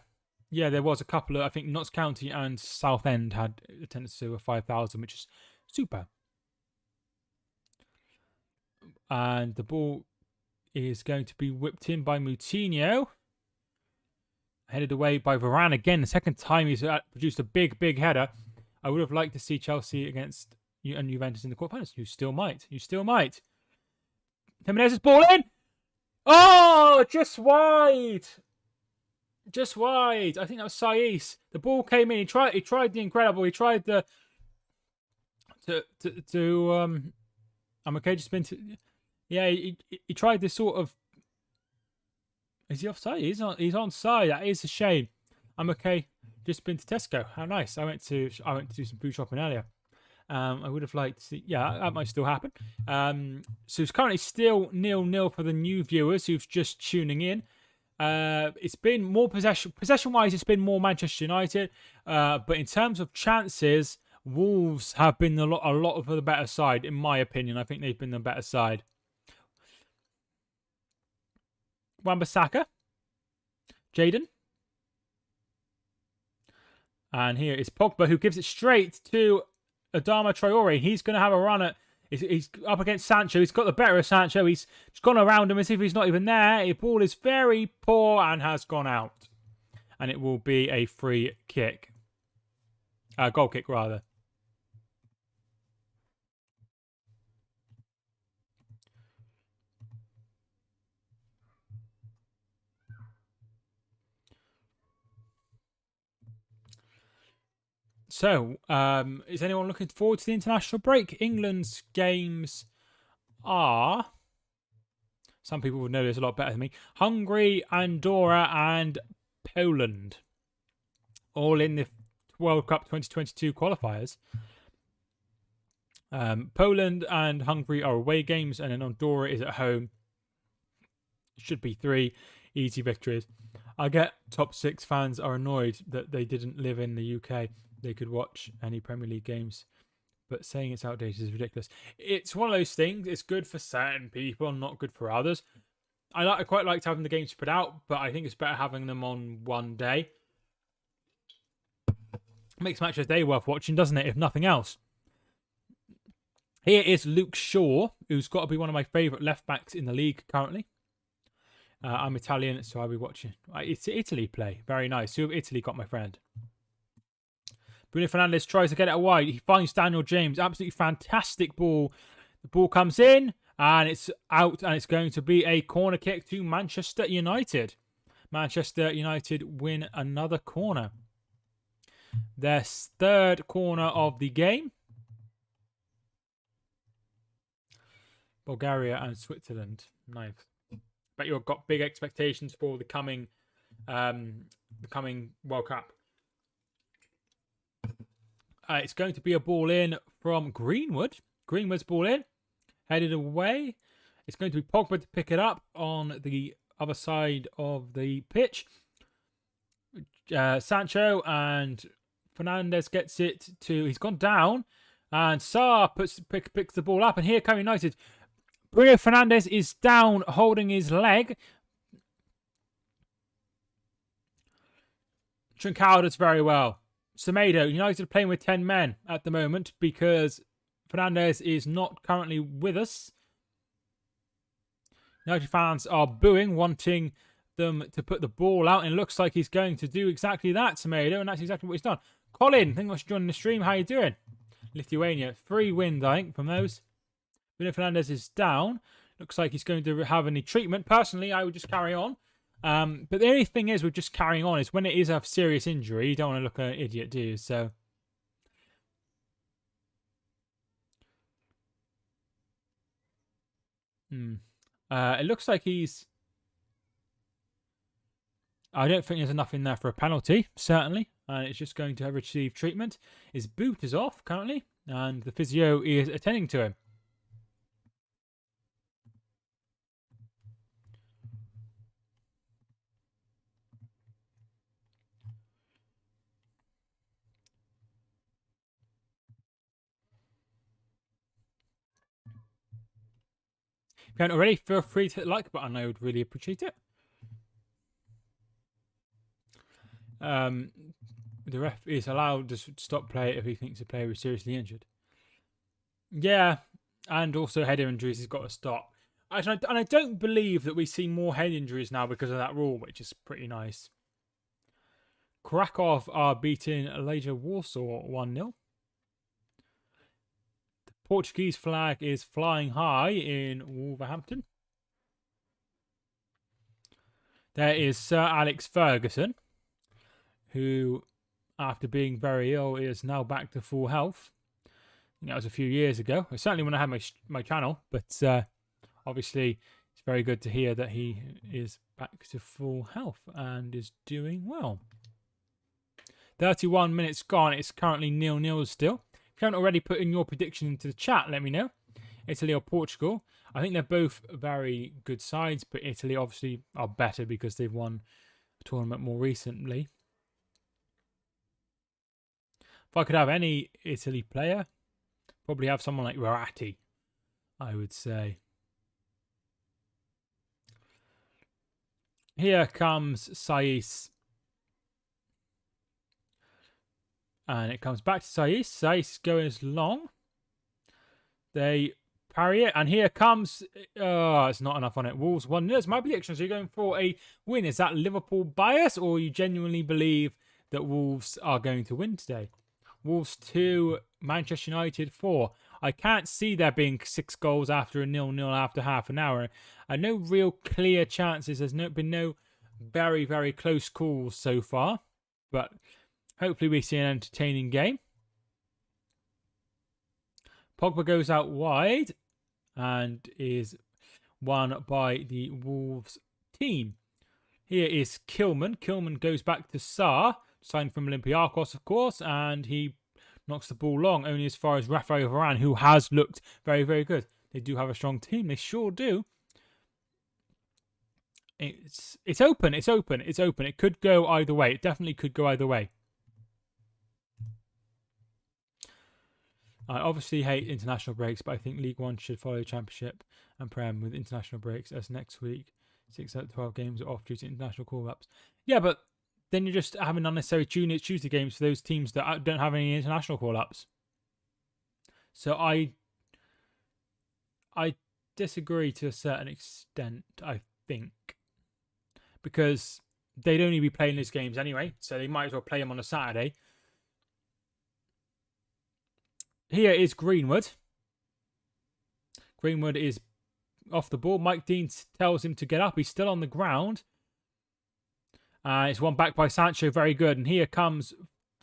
there was a couple of, I think Notts County and Southend had attendance to 5,000, which is super. And the ball is going to be whipped in by Moutinho. Headed away by Varane again. The second time he's produced a big header. I would have liked to see Chelsea against Juventus in the quarterfinals. You still might. You still might. Jimenez's ball in. Oh, just wide. Just wide. I think that was Saiss. The ball came in. He tried the incredible. He tried the I'm okay. Just been to. Yeah, he tried this sort of. Is he offside? He's onside. That is a shame. I'm okay. Just been to Tesco. How nice. I went to do some food shopping earlier. I would have liked to see, yeah, that might still happen. So it's currently still 0-0 for the new viewers who've just tuning in. It's been more possession-wise, it's been more Manchester United. But in terms of chances, Wolves have been a lot of the better side, in my opinion. I think they've been the better side. Wan-Bissaka. Jaden. And here is Pogba, who gives it straight to Adama Traore. He's going to have a run at... He's up against Sancho. He's got the better of Sancho. He's gone around him as if he's not even there. The ball is very poor and has gone out. And it will be a free kick. Goal kick, rather. So, is anyone looking forward to the international break? England's games are... Some people would know this a lot better than me. Hungary, Andorra, and Poland. All in the World Cup 2022 qualifiers. Poland and Hungary are away games, and then Andorra is at home. Should be 3 easy victories. I get top 6 fans are annoyed that they didn't live in the UK. They could watch any Premier League games. But saying it's outdated is ridiculous. It's one of those things. It's good for certain people and not good for others. I quite liked having the games spread out, but I think it's better having them on one day. Makes Match of the Day worth watching, doesn't it, if nothing else? Here is Luke Shaw, who's got to be one of my favourite left-backs in the league currently. I'm Italian, so I'll be watching. It's Italy play. Very nice. Who have Italy got, my friend? Bruno Fernandes tries to get it wide. He finds Daniel James. Absolutely fantastic ball. The ball comes in, and it's out, and it's going to be a corner kick to Manchester United. Manchester United win another corner. Their third corner of the game. Bulgaria and Switzerland. Nice. Bet you've got big expectations for the coming World Cup. It's going to be a ball in from Greenwood. Greenwood's ball in. Headed away. It's going to be Pogba to pick it up on the other side of the pitch. Sancho and Fernandes gets it to... He's gone down. And Sarr picks the ball up. And here come United. Bruno Fernandes is down, holding his leg. Trincao does very well. Semedo, United are playing with 10 men at the moment because Fernandes is not currently with us. United fans are booing, wanting them to put the ball out, and it looks like he's going to do exactly that, Semedo, and that's exactly what he's done. Colin, thank you for joining the stream. How are you doing? Lithuania, 3 wins, I think, from those. Bruno Fernandes is down. Looks like he's going to have any treatment. Personally, I would just carry on. But the only thing is with just carrying on is when it is a serious injury, you don't want to look like an idiot, do you? So, it looks like he's... I don't think there's enough in there for a penalty, certainly. And it's just going to have received treatment. His boot is off currently, and the physio is attending to him. If you haven't already, feel free to hit the like button. I would really appreciate it. The ref is allowed to stop play if he thinks the player is seriously injured. Yeah, and also head injuries has got to stop. And I don't believe that we see more head injuries now because of that rule, which is pretty nice. Krakow are beating Legia Warsaw 1-0. The Portuguese flag is flying high in Wolverhampton. There is Sir Alex Ferguson, who, after being very ill, is now back to full health. That was a few years ago. Certainly when I had my channel, but obviously it's very good to hear that he is back to full health and is doing well. 31 minutes gone. It's currently 0-0 still. If you haven't already put in your prediction into the chat, let me know. Italy or Portugal. I think they're both very good sides, but Italy obviously are better because they've won a tournament more recently. If I could have any Italy player, probably have someone like Verratti, I would say. Here comes Saiss. And it comes back to Saiss. Saiss going as long. They parry it. And here comes... Oh, it's not enough on it. Wolves 1-0. It's my prediction. So you're going for a win. Is that Liverpool bias, or you genuinely believe that Wolves are going to win today? Wolves 2, Manchester United 4. I can't see there being 6 goals after a 0-0 after half an hour. And no real clear chances. There's been no very, very close calls so far. But hopefully we see an entertaining game. Pogba goes out wide and is won by the Wolves team. Here is Kilman. Kilman goes back to Sarr, signed from Olympiacos, of course, and he knocks the ball long, only as far as Rafael Varane, who has looked very, very good. They do have a strong team. They sure do. It's open. It's open. It's open. It could go either way. It definitely could go either way. I obviously hate international breaks, but I think League One should follow Championship and Prem with international breaks, as next week 6 out of 12 games are off due to international call-ups. Yeah, but then you're just having unnecessary Tuesday games for those teams that don't have any international call-ups. So I disagree to a certain extent, I think, because they'd only be playing these games anyway, so they might as well play them on a Saturday. Here is Greenwood. Greenwood is off the ball. Mike Dean tells him to get up. He's still on the ground. It's one back by Sancho. Very good. And here comes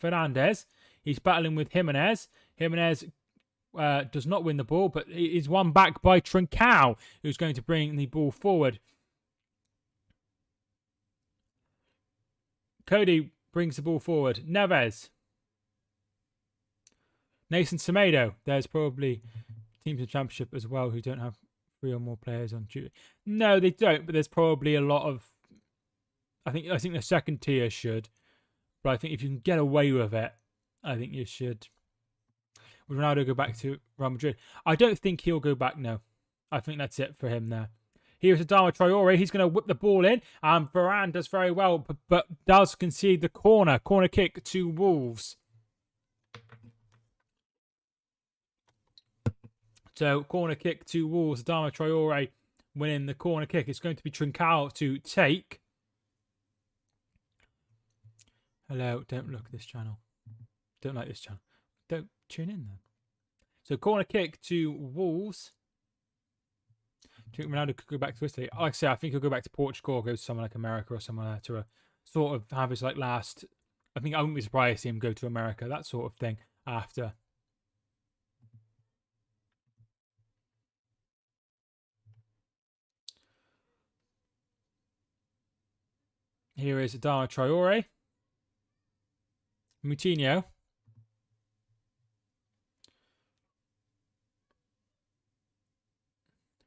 Fernandes. He's battling with Jimenez. Jimenez does not win the ball, but it is one back by Trincao, who's going to bring the ball forward. Cody brings the ball forward. Neves. Nathan Semedo. There's probably teams in the Championship as well who don't have 3 or more players on duty. No, they don't, but there's probably a lot of... I think the second tier should. But I think if you can get away with it, I think you should. Would Ronaldo go back to Real Madrid? I don't think he'll go back, no. I think that's it for him there. Here's Adama Traore. He's going to whip the ball in. And Varane does very well, but does concede the corner. Corner kick to Wolves. So, corner kick to Wolves. Adama Traore winning the corner kick. It's going to be Trincao to take. Hello, don't look at this channel. Don't like this channel. Don't tune in then. So, corner kick to Wolves. Do you think Ronaldo could go back to Italy? Like I say, I think he'll go back to Portugal or go to somewhere like America or somewhere to a sort of have his like last. I think I wouldn't be surprised to see him go to America, that sort of thing after. Here is Adama Traore. Moutinho.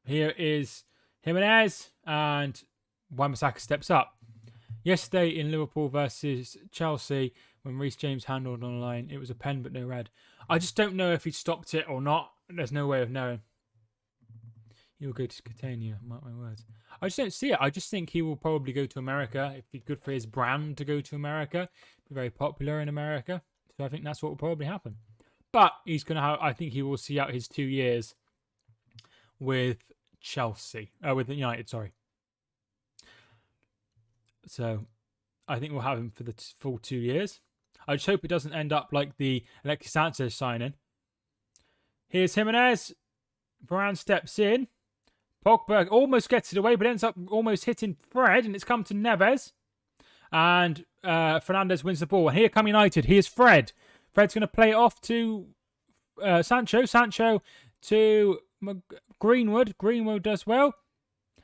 Here is Jimenez, and Wan-Bissaka steps up. Yesterday in Liverpool versus Chelsea, when Reece James handled on the line, it was a pen but no red. I just don't know if he stopped it or not. There's no way of knowing. He will go to Catania, mark my words. I just don't see it. I just think he will probably go to America. It'd be good for his brand to go to America. Be very popular in America. So I think that's what will probably happen. But he's going to have, I think he will see out his 2 years with Chelsea. With United, sorry. So I think we'll have him for the full 2 years. I just hope it doesn't end up like the Alexis Sanchez signing. Here's Jimenez. Varane steps in. Pogba almost gets it away, but ends up almost hitting Fred, and it's come to Neves. And Fernandes wins the ball. And here come United. Here's Fred. Fred's going to play it off to Sancho. Sancho to Greenwood. Greenwood does well.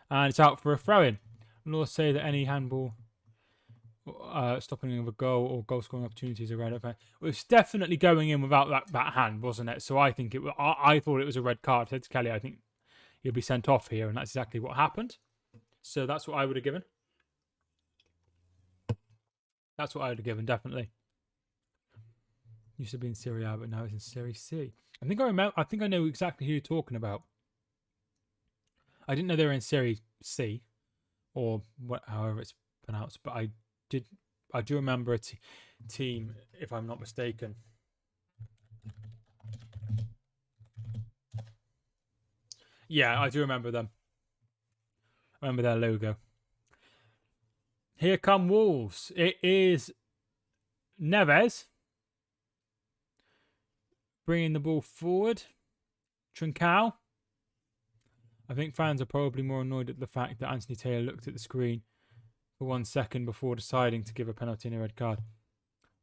And it's out for a throw-in. Laws say that any handball stopping of a goal or goal-scoring opportunities are red. It was definitely going in without that hand, wasn't it? So I think I thought it was a red card. I said to Kelly, I think he'll be sent off here, and that's exactly what happened. So that's what I would have given. That's what I would have given, definitely. Used to be in Serie A, but now it's in Serie C. I think I know exactly who you're talking about. I didn't know they were in Serie C, or however it's pronounced, but I do remember a team, if I'm not mistaken. Yeah, I do remember them. I remember their logo. Here come Wolves. It is Neves bringing the ball forward. Trincao. I think fans are probably more annoyed at the fact that Anthony Taylor looked at the screen for 1 second before deciding to give a penalty and a red card.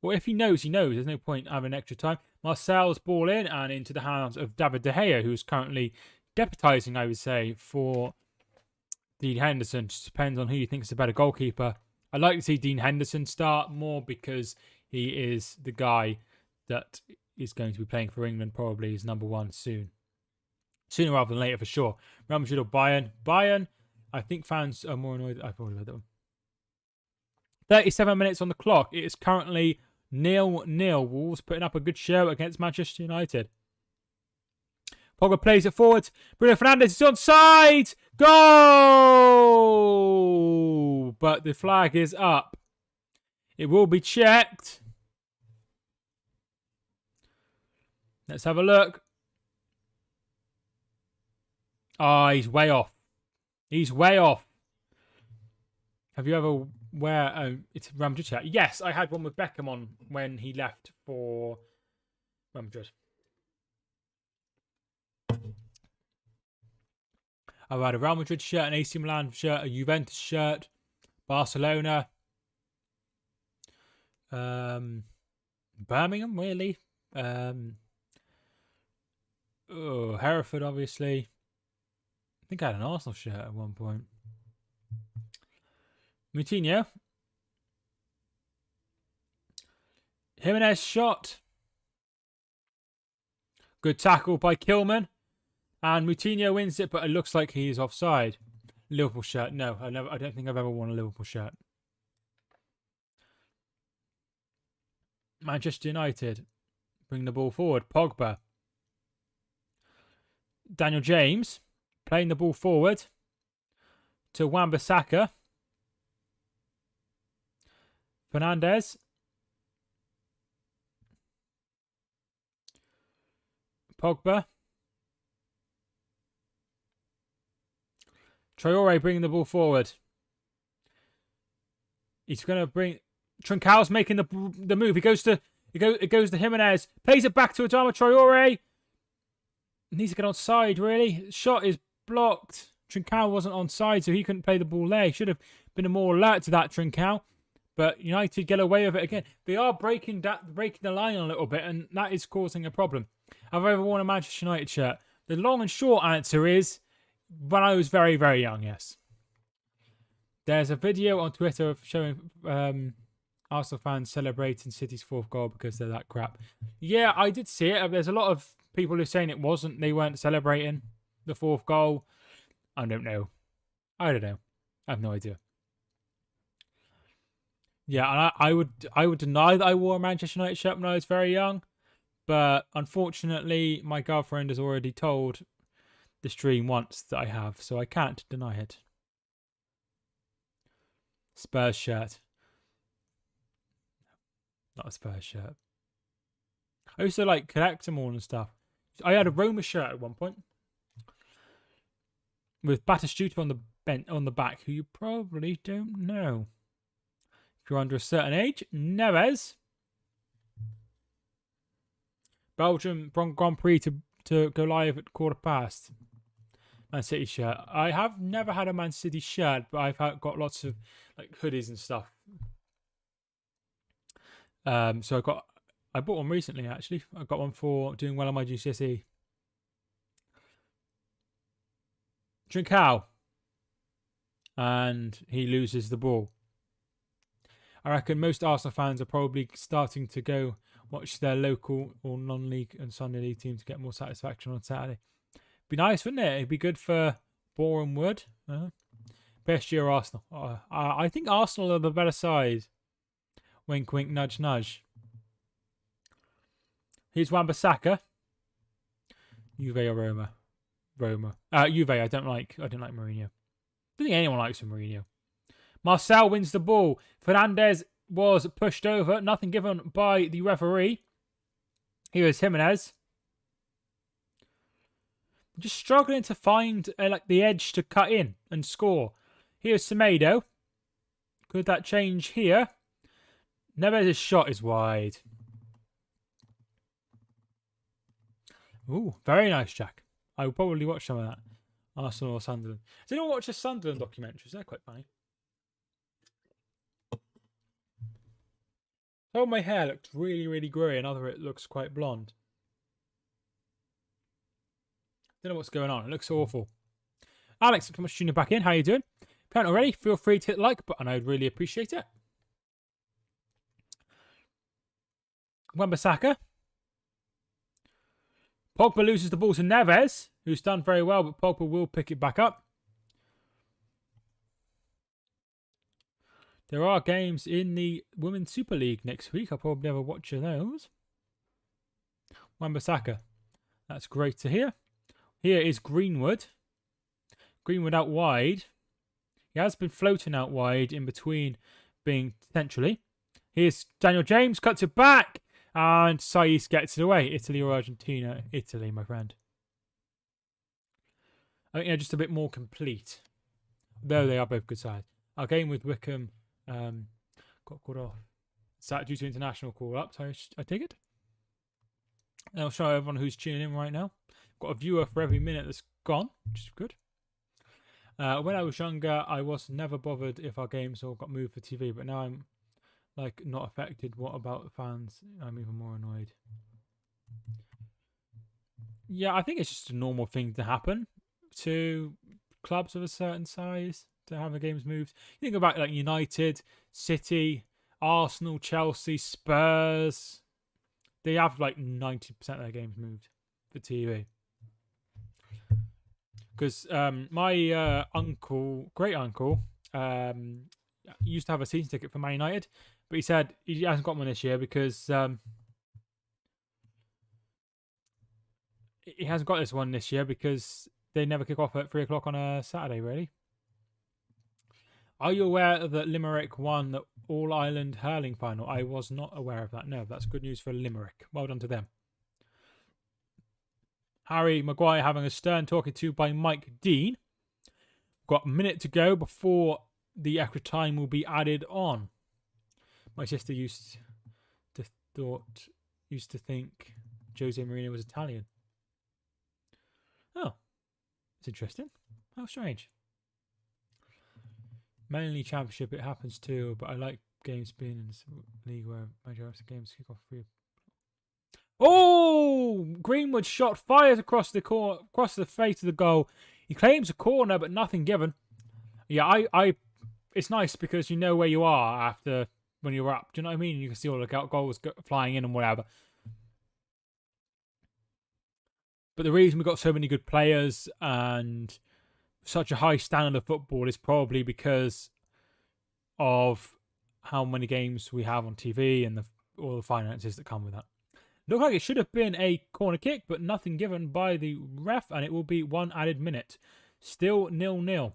Well, if he knows, he knows. There's no point having extra time. Marcel's ball in and into the hands of David De Gea, who's currently deputising, I would say, for Dean Henderson. Just depends on who you think is a better goalkeeper. I'd like to see Dean Henderson start more because he is the guy that is going to be playing for England, probably is number one soon. Sooner rather than later, for sure. Real Madrid or Bayern. Bayern, I think fans are more annoyed. I probably read that one. 37 minutes on the clock. It is currently 0-0. Wolves putting up a good show against Manchester United. Pogba plays it forward. Bruno Fernandes is onside. Goal! But the flag is up. It will be checked. Let's have a look. Oh, he's way off. He's way off. Have you ever it's Real Madrid chat? Yes, I had one with Beckham on when he left for Real Madrid. I've had a Real Madrid shirt, an AC Milan shirt, a Juventus shirt, Barcelona, Birmingham, really. Hereford, obviously. I think I had an Arsenal shirt at one point. Moutinho. Jimenez shot. Good tackle by Kilman. And Moutinho wins it, but it looks like he is offside. Liverpool shirt. No, I don't think I've ever worn a Liverpool shirt. Manchester United bring the ball forward. Pogba. Daniel James playing the ball forward to Wan-Bissaka. Fernandez. Pogba. Traore bringing the ball forward. He's going to bring... Trincão's making the move. It goes to Jimenez. Plays it back to Adama Traore. Needs to get on side, really. Shot is blocked. Trincão wasn't on side, so he couldn't play the ball there. He should have been more alert to that, Trincão. But United get away with it again. They are breaking the line a little bit, and that is causing a problem. Have I ever worn a Manchester United shirt? The long and short answer is when I was very, very young, yes. There's a video on Twitter of showing Arsenal fans celebrating City's 4th goal because they're that crap. Yeah, I did see it. There's a lot of people who are saying they weren't celebrating the 4th goal. I don't know. I have no idea. Yeah, and I would deny that I wore a Manchester United shirt when I was very young. But unfortunately, my girlfriend has already told the stream once that I have, so I can't deny it. Spurs shirt. Not a Spurs shirt. I used to collect them all and stuff. I had a Roma shirt at one point with Batistuta on the back, who you probably don't know. If you're under a certain age, Neves. Belgium Grand Prix to go live at 15:15. Man City shirt. I have never had a Man City shirt, but I've got lots of hoodies and stuff. So I bought one recently actually. I got one for doing well on my GCSE. Trincão. And he loses the ball. I reckon most Arsenal fans are probably starting to go watch their local or non-league and Sunday league team to get more satisfaction on Saturday. Be nice, wouldn't it? It'd be good for Boreham Wood. PSG or Arsenal? I think Arsenal are the better side. Wink, wink, nudge, nudge. Here's Wan-Bissaka. Juve or Roma? Roma. Juve. I don't like Mourinho. I don't think anyone likes Mourinho. Marcel wins the ball. Fernandez was pushed over. Nothing given by the referee. Here is Jimenez. Just struggling to find the edge to cut in and score. Here's Semedo. Could that change here? Neves' shot is wide. Ooh, very nice, Jack. I will probably watch some of that. Arsenal or Sunderland. Does anyone watch the Sunderland documentaries? They're quite funny. Some of my hair looks really, really grey, and other it looks quite blonde. Don't know what's going on. It looks awful. Alex, thank you much for tuning back in. How you doing? If you haven't already, feel free to hit the like button. I'd really appreciate it. Wan-Bissaka. Pogba loses the ball to Neves, who's done very well, but Pogba will pick it back up. There are games in the Women's Super League next week. I'll probably have a watch of those. Wan-Bissaka. That's great to hear. Here is Greenwood. Greenwood out wide. He has been floating out wide in between being centrally. Here's Daniel James. Cuts it back. And Saiz gets it away. Italy or Argentina? Italy, my friend. I think they're just a bit more complete. Though they are both good sides. Our game with Wickham got called off. Is that due to international call-ups, I take it? And I'll show everyone who's tuning in right now. Got a viewer for every minute that's gone, which is good. When I was younger, I was never bothered if our games all got moved for TV, but now I'm not affected. What about the fans? I'm even more annoyed. Yeah, I think it's just a normal thing to happen to clubs of a certain size to have the games moved. You think about United, City, Arsenal, Chelsea, Spurs. They have 90% of their games moved for TV. Because my great uncle, used to have a season ticket for Man United, but he said he hasn't got one this year because he hasn't got this one this year because they never kick off at 3 o'clock on a Saturday, really. Are you aware that Limerick won the All-Ireland hurling final? I was not aware of that. No, that's good news for Limerick. Well done to them. Harry Maguire having a stern talking to by Mike Dean. Got a minute to go before the extra time will be added on. My sister used to think Jose Mourinho was Italian. Oh, it's interesting. How strange. Mainly Championship, it happens too, but I like games being in this league where majority of games kick off free. Oh! Greenwood shot fires across the face of the goal. He claims a corner, but nothing given. Yeah, it's nice because you know where you are after when you're up. Do you know what I mean? You can see all the goals flying in and whatever. But the reason we've got so many good players and such a high standard of football is probably because of how many games we have on TV and all the finances that come with that. Looked like it should have been a corner kick, but nothing given by the ref, and it will be one added minute. Still 0-0.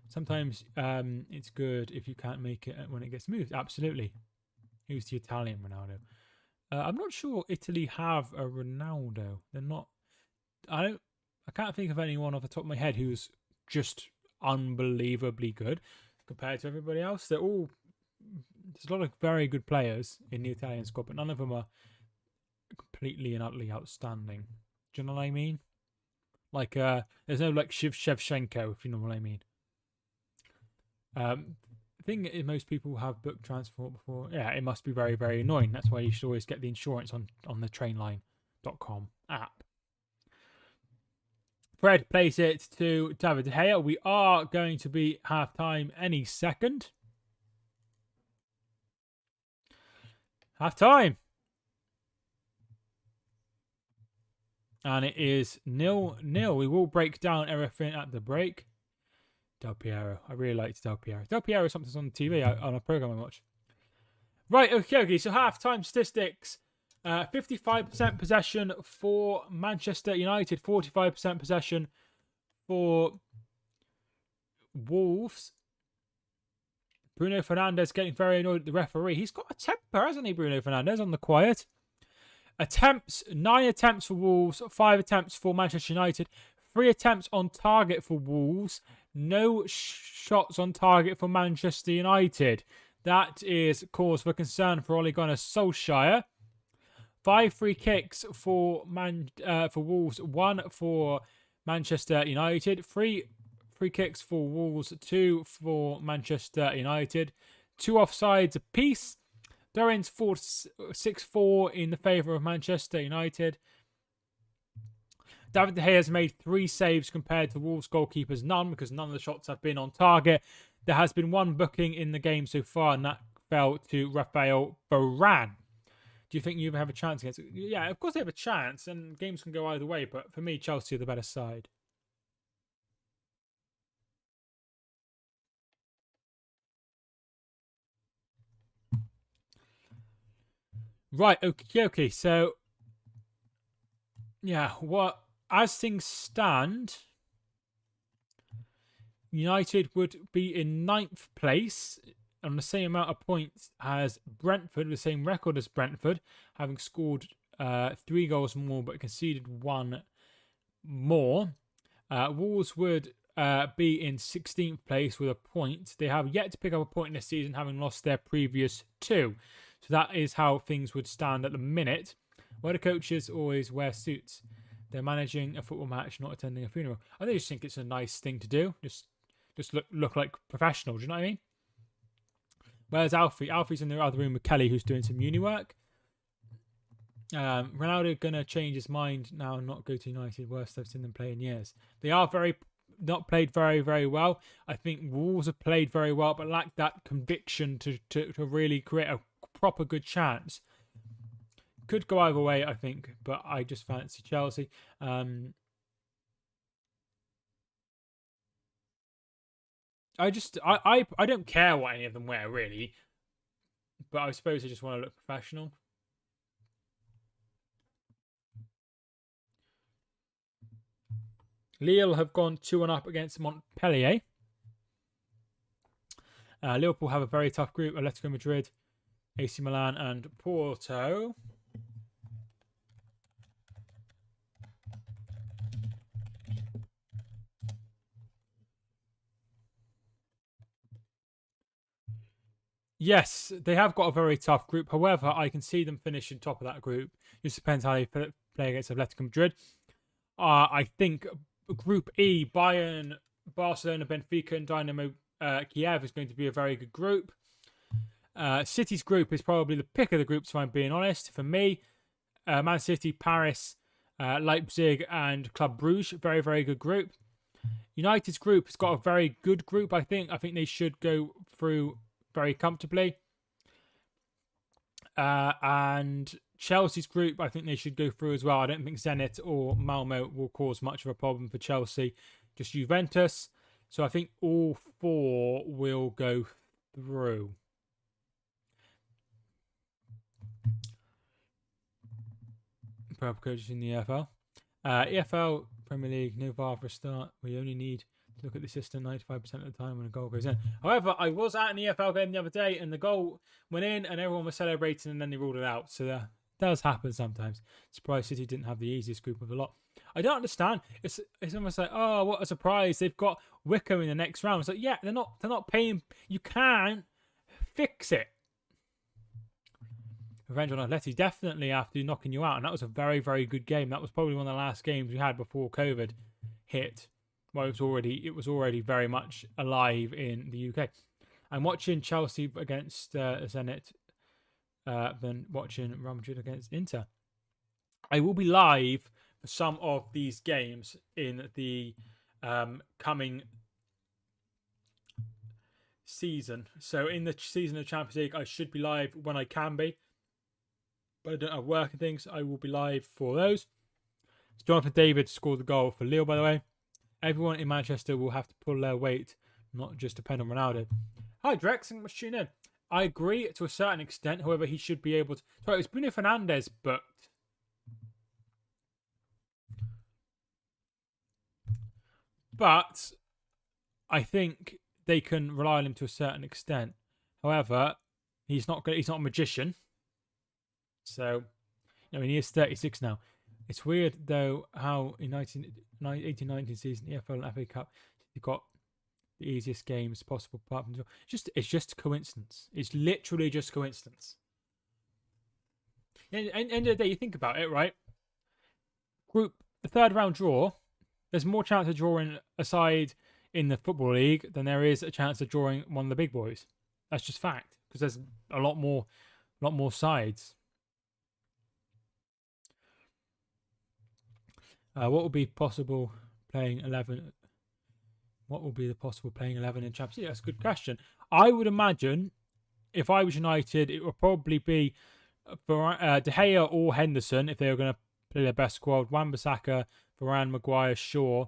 Sometimes it's good if you can't make it when it gets moved. Absolutely. Who's the Italian Ronaldo? I'm not sure Italy have a Ronaldo. They're not. I can't think of anyone off the top of my head who's just unbelievably good compared to everybody else. There's a lot of very good players in the Italian squad, but none of them are completely and utterly outstanding. Do you know what I mean? Like, there's no like Shevchenko, if you know what I mean. The thing is, most people have booked transport before. Yeah, it must be very, very annoying. That's why you should always get the insurance on the trainline.com app. Fred plays it to David De Gea. We are going to be half-time any second. Half-time. And it is 0-0. We will break down everything at the break. Del Piero. I really liked Del Piero. Del Piero is something on TV on a program I watch. Right, okay. So half-time statistics. 55% possession for Manchester United. 45% possession for Wolves. Bruno Fernandes getting very annoyed at the referee. He's got a temper, hasn't he, Bruno Fernandes, on the quiet. Attempts, 9 attempts for Wolves, 5 attempts for Manchester United, 3 attempts on target for Wolves, no shots on target for Manchester United. That is cause for concern for Ole Gunnar Solskjaer. 5 free kicks for Wolves, 1 for Manchester United, 3 free kicks for Wolves, 2 for Manchester United, 2 offsides apiece. Throw-ins 6-4 in the favour of Manchester United. David De Gea has made 3 saves compared to Wolves goalkeepers none, because none of the shots have been on target. There has been 1 booking in the game so far, and that fell to Rafael Varane. Do you think you even have a chance against it? Yeah, of course they have a chance, and games can go either way, but for me, Chelsea are the better side. Right, okay. So, yeah, as things stand, United would be in 9th place on the same amount of points as Brentford, the same record as Brentford, having scored 3 goals more but conceded 1 more. Wolves would be in 16th place with a point. They have yet to pick up a point this season, having lost their previous 2. So that is how things would stand at the minute. Where the coaches always wear suits. They're managing a football match, not attending a funeral. I just think it's a nice thing to do. Just look like professional. Do you know what I mean? Where's Alfie? Alfie's in the other room with Kelly, who's doing some uni work. Ronaldo gonna change his mind now and not go to United. Worst I've seen them play in years. They are not played very, very well. I think Wolves have played very well, but lack that conviction to really create a proper good chance. Could go either way, I think, but I just fancy Chelsea. I don't care what any of them wear, really. But I suppose I just want to look professional. Lille have gone 2-1 up against Montpellier. Liverpool have a very tough group. Atletico Madrid, AC Milan and Porto. Yes, they have got a very tough group. However, I can see them finishing top of that group. Just depends how they play against Atletico Madrid. I think Group E, Bayern, Barcelona, Benfica and Dynamo Kiev is going to be a very good group. City's group is probably the pick of the groups, if I'm being honest. For me, Man City, Paris, Leipzig and Club Brugge, very, very good group. United's group has got a very good group, I think. I think they should go through very comfortably. And Chelsea's group, I think they should go through as well. I don't think Zenit or Malmo will cause much of a problem for Chelsea. Just Juventus. So I think all four will go through. Purple coaches in the EFL. EFL, Premier League, no VAR for a start. We only need to look at the system 95% of the time when a goal goes in. However, I was at an EFL game the other day and the goal went in and everyone was celebrating and then they ruled it out. So that does happen sometimes. Surprised City didn't have the easiest group of the lot. I don't understand. It's almost like, oh, what a surprise. They've got Wickham in the next round. It's like, yeah, they're not paying. You can't fix it. Revenge on Atleti, definitely after knocking you out. And that was a very, very good game. That was probably one of the last games we had before COVID hit. Well, it was already very much alive in the UK. I'm watching Chelsea against Zenit, then watching Real Madrid against Inter. I will be live for some of these games in the coming season. So in the season of Champions League, I should be live when I can be. But I don't have work and things. I will be live for those. Jonathan David scored the goal for Lille, by the way. Everyone in Manchester will have to pull their weight, not just depend on Ronaldo. Hi, Drex. Thank you much for tuning in. I agree to a certain extent. However, he should be able to... Sorry, it's Bruno Fernandes booked. But I think they can rely on him to a certain extent. However, he's not a magician. So, I mean, he is 36 now. It's weird, though, how in 18-19 season, EFL and FA Cup, he got the easiest games possible. Apart from it's just coincidence. It's literally just coincidence. And at the end of the day, you think about it, right? The third round draw, there's more chance of drawing a side in the Football League than there is a chance of drawing one of the big boys. That's just fact, because there's a lot more sides. What will be possible playing 11? What will be the possible playing 11 in Champions League? That's a good question. I would imagine if I was United, it would probably be for De Gea or Henderson if they were going to play their best squad. Wan-Bissaka, Varane, Maguire, Shaw.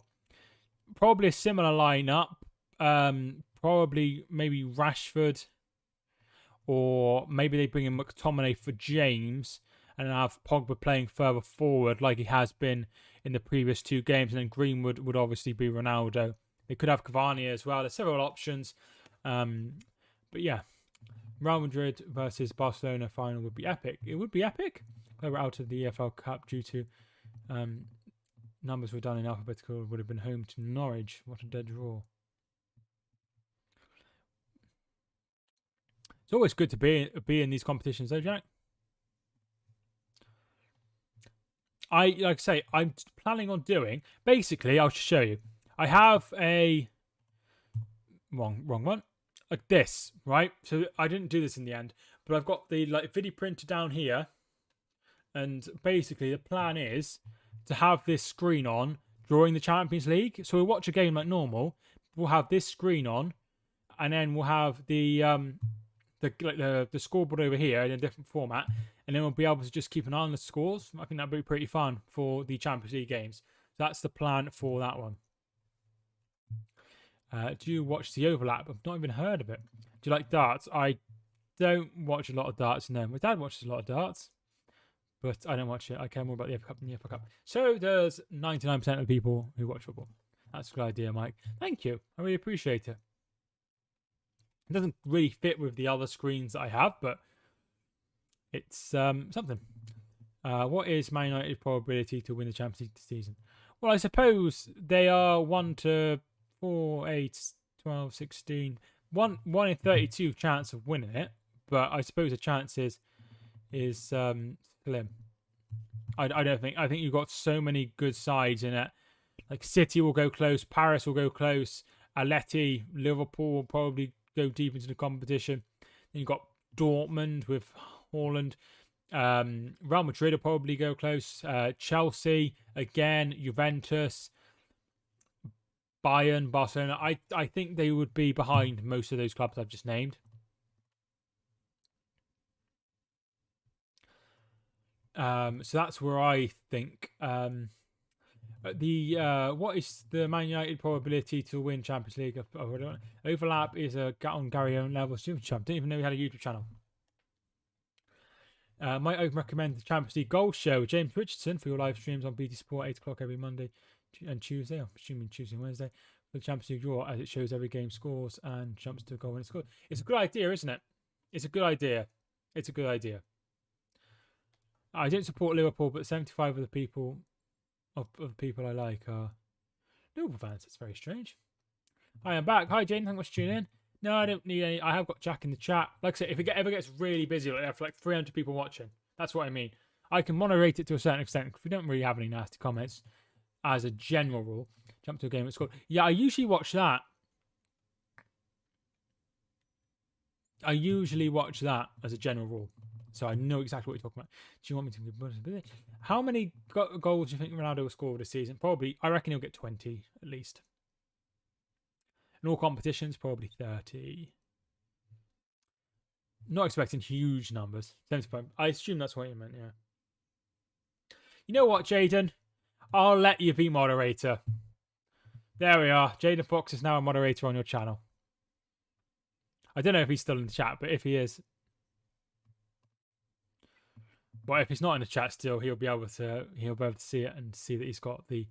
Probably a similar lineup. Probably maybe Rashford, or maybe they bring in McTominay for James and have Pogba playing further forward like he has been in the previous two games, and then Greenwood would obviously be Ronaldo. They could have Cavani as well. There's several options. But yeah, Real Madrid versus Barcelona final would be epic. It would be epic. They were out of the EFL Cup due to numbers were done in alphabetical. Would have been home to Norwich. What a dead draw. It's always good to be in these competitions, though, Jack. Like I say, I'm planning on doing. Basically, I'll show you. I have a wrong one, like this, right? So I didn't do this in the end, but I've got the video printer down here, and basically the plan is to have this screen on during the Champions League. So we'll watch a game like normal. We'll have this screen on, and then we'll have the scoreboard over here in a different format, and then we'll be able to just keep an eye on the scores. I think that'd be pretty fun for the Champions League games. That's the plan for that one. Do you watch The Overlap? I've not even heard of it. Do you like darts? I don't watch a lot of darts, no. My dad watches a lot of darts, But I don't watch it. I care more about the FA Cup than the FA Cup. So does 99% of the people who watch football. That's a good idea, Mike. Thank you. I really appreciate it. It doesn't really fit with the other screens that I have, but it's something. What is Man United's probability to win the Champions League this season? Well, I suppose they are 1 to 4, 8, 12, 16. 1 in 32 chance of winning it, but I suppose the chance is slim. I don't think. I think you've got so many good sides in it. Like City will go close, Paris will go close, Atleti, Liverpool will probably go deep into the competition. Then you've got Dortmund with Haaland. Real Madrid will probably go close. Chelsea again, Juventus, Bayern, Barcelona. I think they would be behind most of those clubs I've just named. So that's where I think. What is the Man United probability to win Champions League? Overlap is on Gary Owen level. Didn't even know we had a YouTube channel. Might I recommend the Champions League Goal Show with James Richardson for your live streams on BT Sport 8 o'clock every Monday and Tuesday. I'm assuming Tuesday and Wednesday for the Champions League draw, as it shows every game scores and jumps to a goal when it's scored. It's a good idea, isn't it? It's a good idea. It's a good idea. I don't support Liverpool, but 75 of the people I like are Liverpool fans. It's very strange. Hi, I'm back. Hi, Jane. Thanks for tuning in. No, I don't need any. I have got Jack in the chat. Like I said, if it ever gets really busy, like for like 300 people watching, that's what I mean. I can moderate it to a certain extent because we don't really have any nasty comments as a general rule. Jump to a game at school. Yeah, I usually watch that. I usually watch that as a general rule. So I know exactly what you're talking about. Do you want me to... How many goals do you think Ronaldo will score this season? Probably, I reckon he'll get 20 at least. In all competitions, probably 30. Not expecting huge numbers. 75. I assume that's what you meant, yeah. You know what, Jaden? I'll let you be moderator. There we are. Jaden Fox is now a moderator on your channel. I don't know if he's still in the chat, but if he is... But if he's not in the chat still, he'll be able to see it and see that he's got the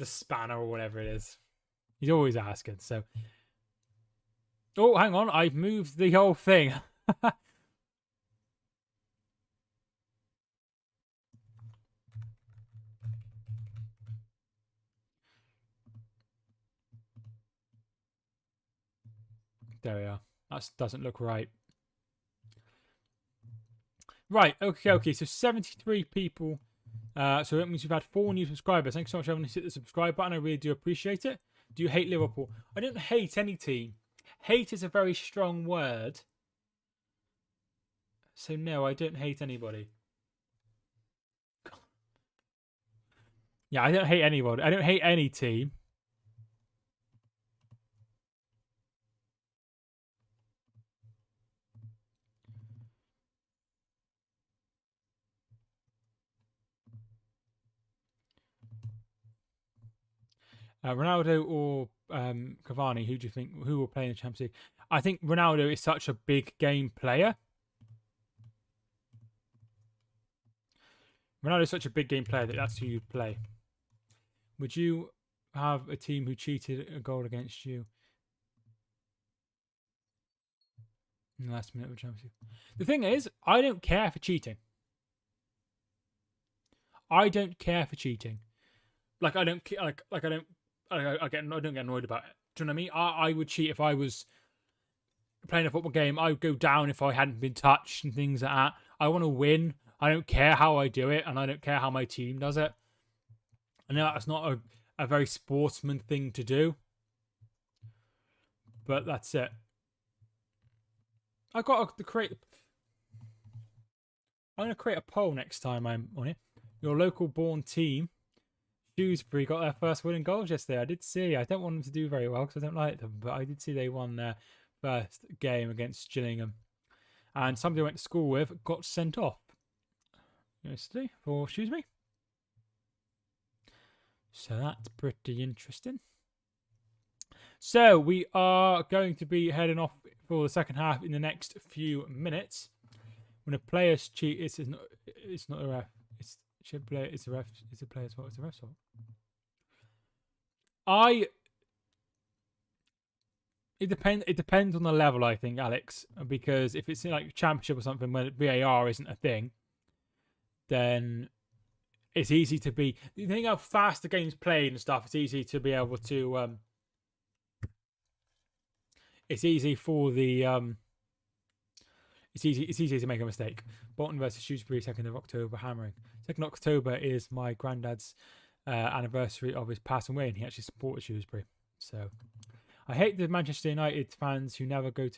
spanner or whatever it is. He's always asking. So, oh, hang on, I've moved the whole thing. There we are. That doesn't look right. Right, okay. So 73 people. So that means we've had 4 new subscribers. Thanks so much for having hit the subscribe button. I really do appreciate it. Do you hate Liverpool? I don't hate any team. Hate is a very strong word. So no, I don't hate anybody. Yeah, I don't hate anybody. I don't hate any team. Ronaldo or Cavani, who do you think who will play in the Champions League? I think Ronaldo is such a big game player. Ronaldo is such a big game player that that's who you'd play. Would you have a team who cheated a goal against you in the last minute of the Champions League? The thing is, I don't care for cheating. I don't care for cheating. Like I don't like I don't. I don't get annoyed about it. Do you know what I mean? I would cheat if I was playing a football game. I would go down if I hadn't been touched and things like that. I want to win. I don't care how I do it, and I don't care how my team does it. I know that's not a very sportsman thing to do, but that's it. I've got to create... I'm going to create a poll next time I'm on it. Your local born team... Dewsbury got their first winning goals yesterday. I did see. I don't want them to do very well because I don't like them, but I did see they won their first game against Gillingham. And somebody I went to school with got sent off yesterday for Shrewsbury. So that's pretty interesting. So we are going to be heading off for the second half in the next few minutes. when a player's cheat, it's not a ref. Should play. It's a ref. It's a player's fault. It's a ref's fault. It depends on the level, I think, Alex. Because if it's in like championship or something where VAR isn't a thing, then it's easy to be. You think how fast the game's played and stuff. It's easy to be able to. It's easy for the. It's easy to make a mistake. Bolton versus Shrewsbury, 2nd of October, hammering. 2nd of October is my granddad's anniversary of his passing away, and he actually supported Shrewsbury. So I hate the Manchester United fans who never go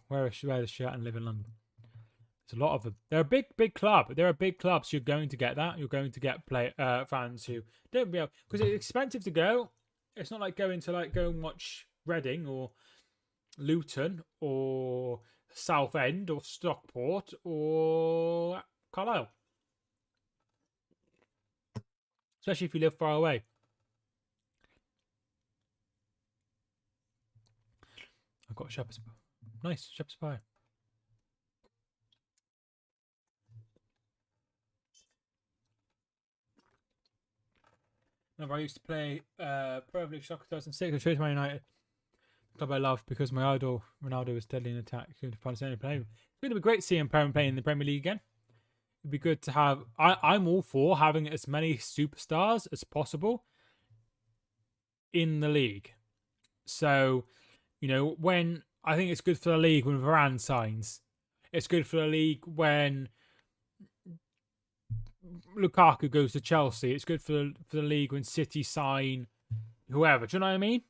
wear the shirt and live in London. There's a lot of them. They're a big club. They're a big club, so you're going to get that. You're going to get fans who don't be able, because it's expensive to go. It's not like going to go and watch Reading or Luton or Southend or Stockport or Carlisle, especially if you live far away. I've got a shepherd's pie. Nice shepherd's pie. Remember, I used to play Pro League Soccer 2006. I chose Man United, club I love, because my idol Ronaldo was deadly in attack. Couldn't find us any play. It's going to be great seeing him playing in the Premier League again. It'd be good to have. I'm all for having as many superstars as possible in the league. So, when I think it's good for the league when Varane signs. It's good for the league when Lukaku goes to Chelsea. It's good for the league when City sign whoever. Do you know what I mean?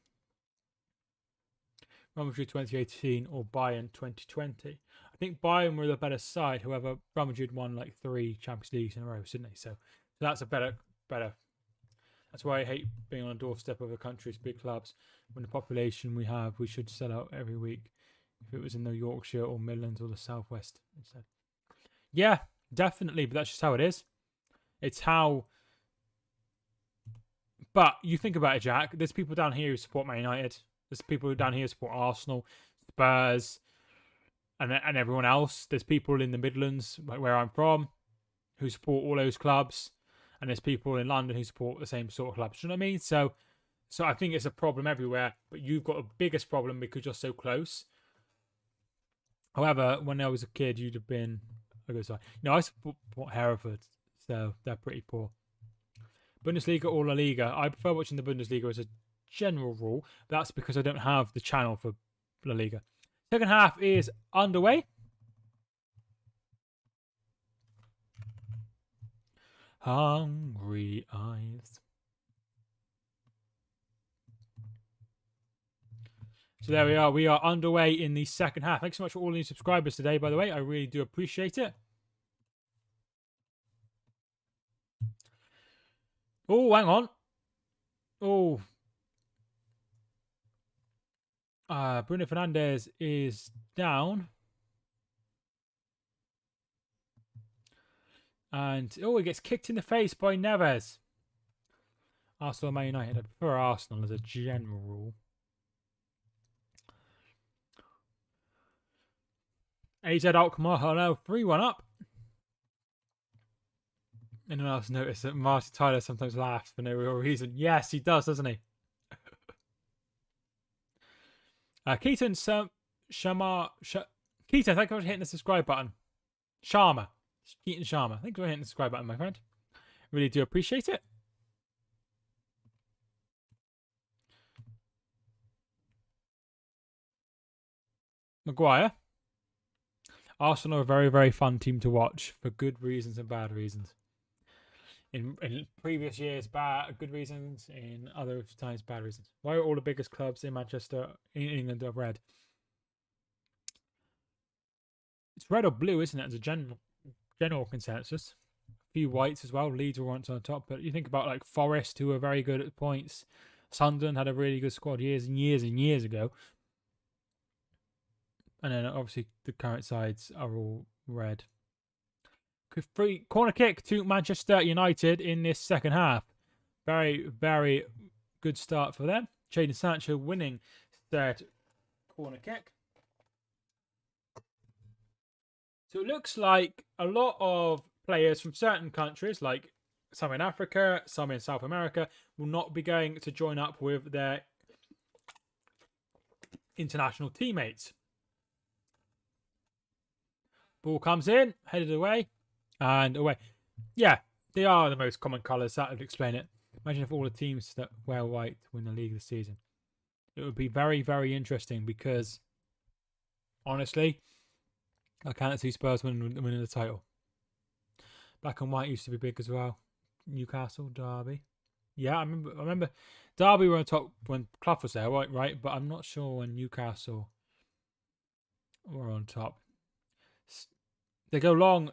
Real Madrid 2018 or Bayern 2020. I think Bayern were the better side. However, Real Madrid won like 3 Champions Leagues in a row, didn't they? So that's a better. That's why I hate being on a doorstep of a country's big clubs. When the population we have, we should sell out every week. If it was in the Yorkshire or Midlands or the Southwest instead. Yeah, definitely. But that's just how it is. It's how. But you think about it, Jack. There's people down here who support Man United. There's people down here who support Arsenal, Spurs, and everyone else. There's people in the Midlands, like where I'm from, who support all those clubs. And there's people in London who support the same sort of clubs. Do you know what I mean? So I think it's a problem everywhere. But you've got a biggest problem because you're so close. However, when I was a kid, you'd have been. I support Hereford, so they're pretty poor. Bundesliga or La Liga. I prefer watching the Bundesliga as a general rule. But that's because I don't have the channel for La Liga. Second half is underway. Hungry eyes. So there we are. We are underway in the second half. Thanks so much for all the new subscribers today, by the way. I really do appreciate it. Oh, hang on. Oh. Bruno Fernandes is down. And, he gets kicked in the face by Neves. Arsenal, Man United. I prefer Arsenal as a general rule. AZ Alkmaar, hello, 3-1 up. Anyone else notice that Marty Tyler sometimes laughs for no real reason? Yes, he does, doesn't he? Keaton, Keaton, thank you for hitting the subscribe button. Keaton Sharma, thank you for hitting the subscribe button, my friend. Really do appreciate it. Maguire. Arsenal are a very, very fun team to watch for good reasons and bad reasons. In previous years, good reasons. In other times, bad reasons. Why are all the biggest clubs in Manchester, in England, are red? It's red or blue, isn't it? As a general consensus. A few whites as well. Leeds were once on top, but you think about like Forest, who are very good at points. Sunderland had a really good squad years and years and years ago. And then obviously the current sides are all red. Free corner kick to Manchester United in this second half. Very, very good start for them. Jadon Sancho winning third corner kick. So it looks like a lot of players from certain countries, like some in Africa, some in South America, will not be going to join up with their international teammates. Ball comes in, headed away, and away. Yeah, they are the most common colours. That would explain it. Imagine if all the teams that wear white win the league this season. It would be very, very interesting because, honestly, I can't see Spurs winning the title. Black and white used to be big as well. Newcastle, Derby. Yeah, I remember Derby were on top when Clough was there, right? But I'm not sure when Newcastle were on top. They go long.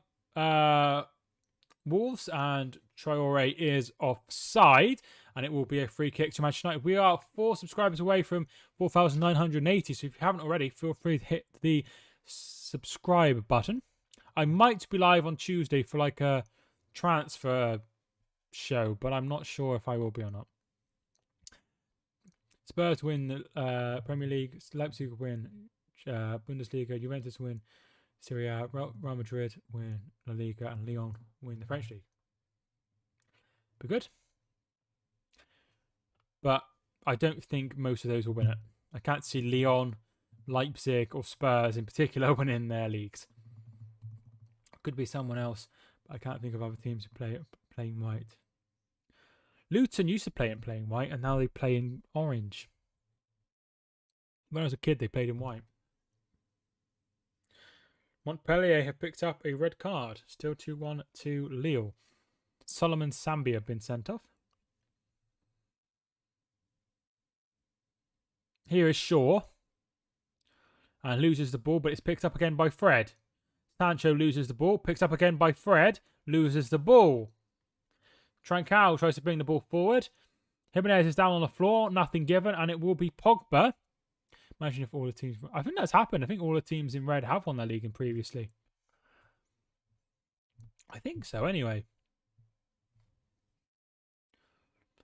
Wolves, and Traore is offside, and it will be a free kick to Manchester United. We are 4 subscribers away from 4,980, so if you haven't already, feel free to hit the subscribe button. I might be live on Tuesday for like a transfer show, but I'm not sure if I will be or not. Spurs win the Premier League, Leipzig win Bundesliga, Juventus win Serie A, Real Madrid win La Liga, and Lyon win the French League. Be good. But I don't think most of those will win it. I can't see Lyon, Leipzig, or Spurs in particular winning their leagues. Could be someone else, but I can't think of other teams who playing white. Luton used to play in playing white, and now they play in orange. When I was a kid, they played in white. Montpellier have picked up a red card. Still 2-1 to Lille. Solomon Sambi have been sent off. Here is Shaw. And loses the ball, but it's picked up again by Fred. Sancho loses the ball. Picks up again by Fred. Loses the ball. Trancao tries to bring the ball forward. Jimenez is down on the floor. Nothing given. And it will be Pogba. Imagine if all the teams... I think that's happened. I think all the teams in red have won their league in previously. I think so, anyway.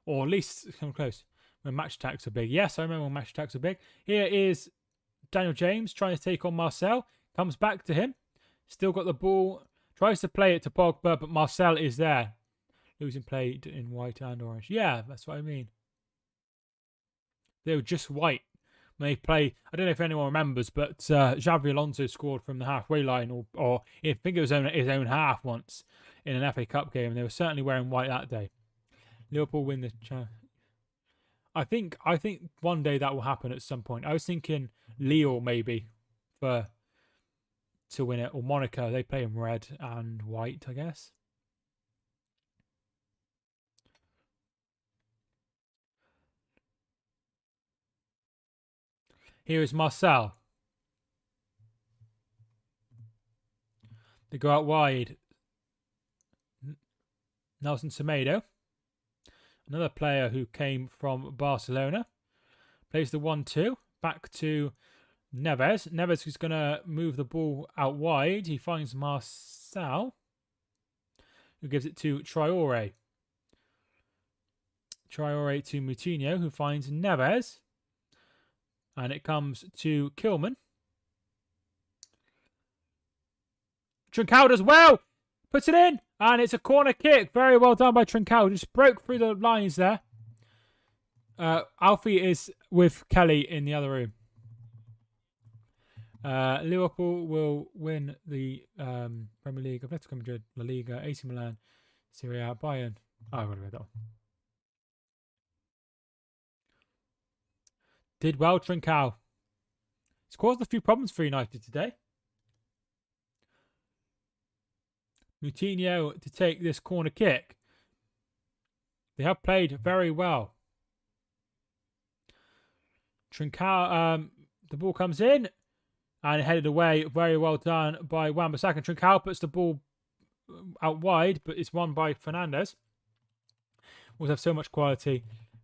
Or at least come close. When match attacks are big. Yes, I remember when match attacks are big. Here is Daniel James trying to take on Marcel. Comes back to him. Still got the ball. Tries to play it to Pogba, but Marcel is there. Losing play in white and orange. Yeah, that's what I mean. They were just white. They play. I don't know if anyone remembers, but Xavi Alonso scored from the halfway line, or I think it was his own half once in an FA Cup game, and they were certainly wearing white that day. Liverpool win the. I think one day that will happen at some point. I was thinking Lille maybe to win it, or Monaco. They play in red and white, I guess. Here is Marcel. They go out wide. Nelson Semedo. Another player who came from Barcelona. Plays the 1-2. Back to Neves. Neves is going to move the ball out wide. He finds Marcel, who gives it to Traore. Traore to Moutinho, who finds Neves. And it comes to Kilman. Trincao does well. Puts it in. And it's a corner kick. Very well done by Trincao. Just broke through the lines there. Alfie is with Kelly in the other room. Liverpool will win the Premier League. Atletico Madrid, La Liga, AC Milan, Serie A, Bayern. Oh, I've got to read that one. Did well, Trincao. It's caused a few problems for United today. Moutinho to take this corner kick. They have played very well. Trincao, the ball comes in and headed away. Very well done by Wan-Bissaka. Trincao puts the ball out wide, but it's won by Fernandes. We have so much quality.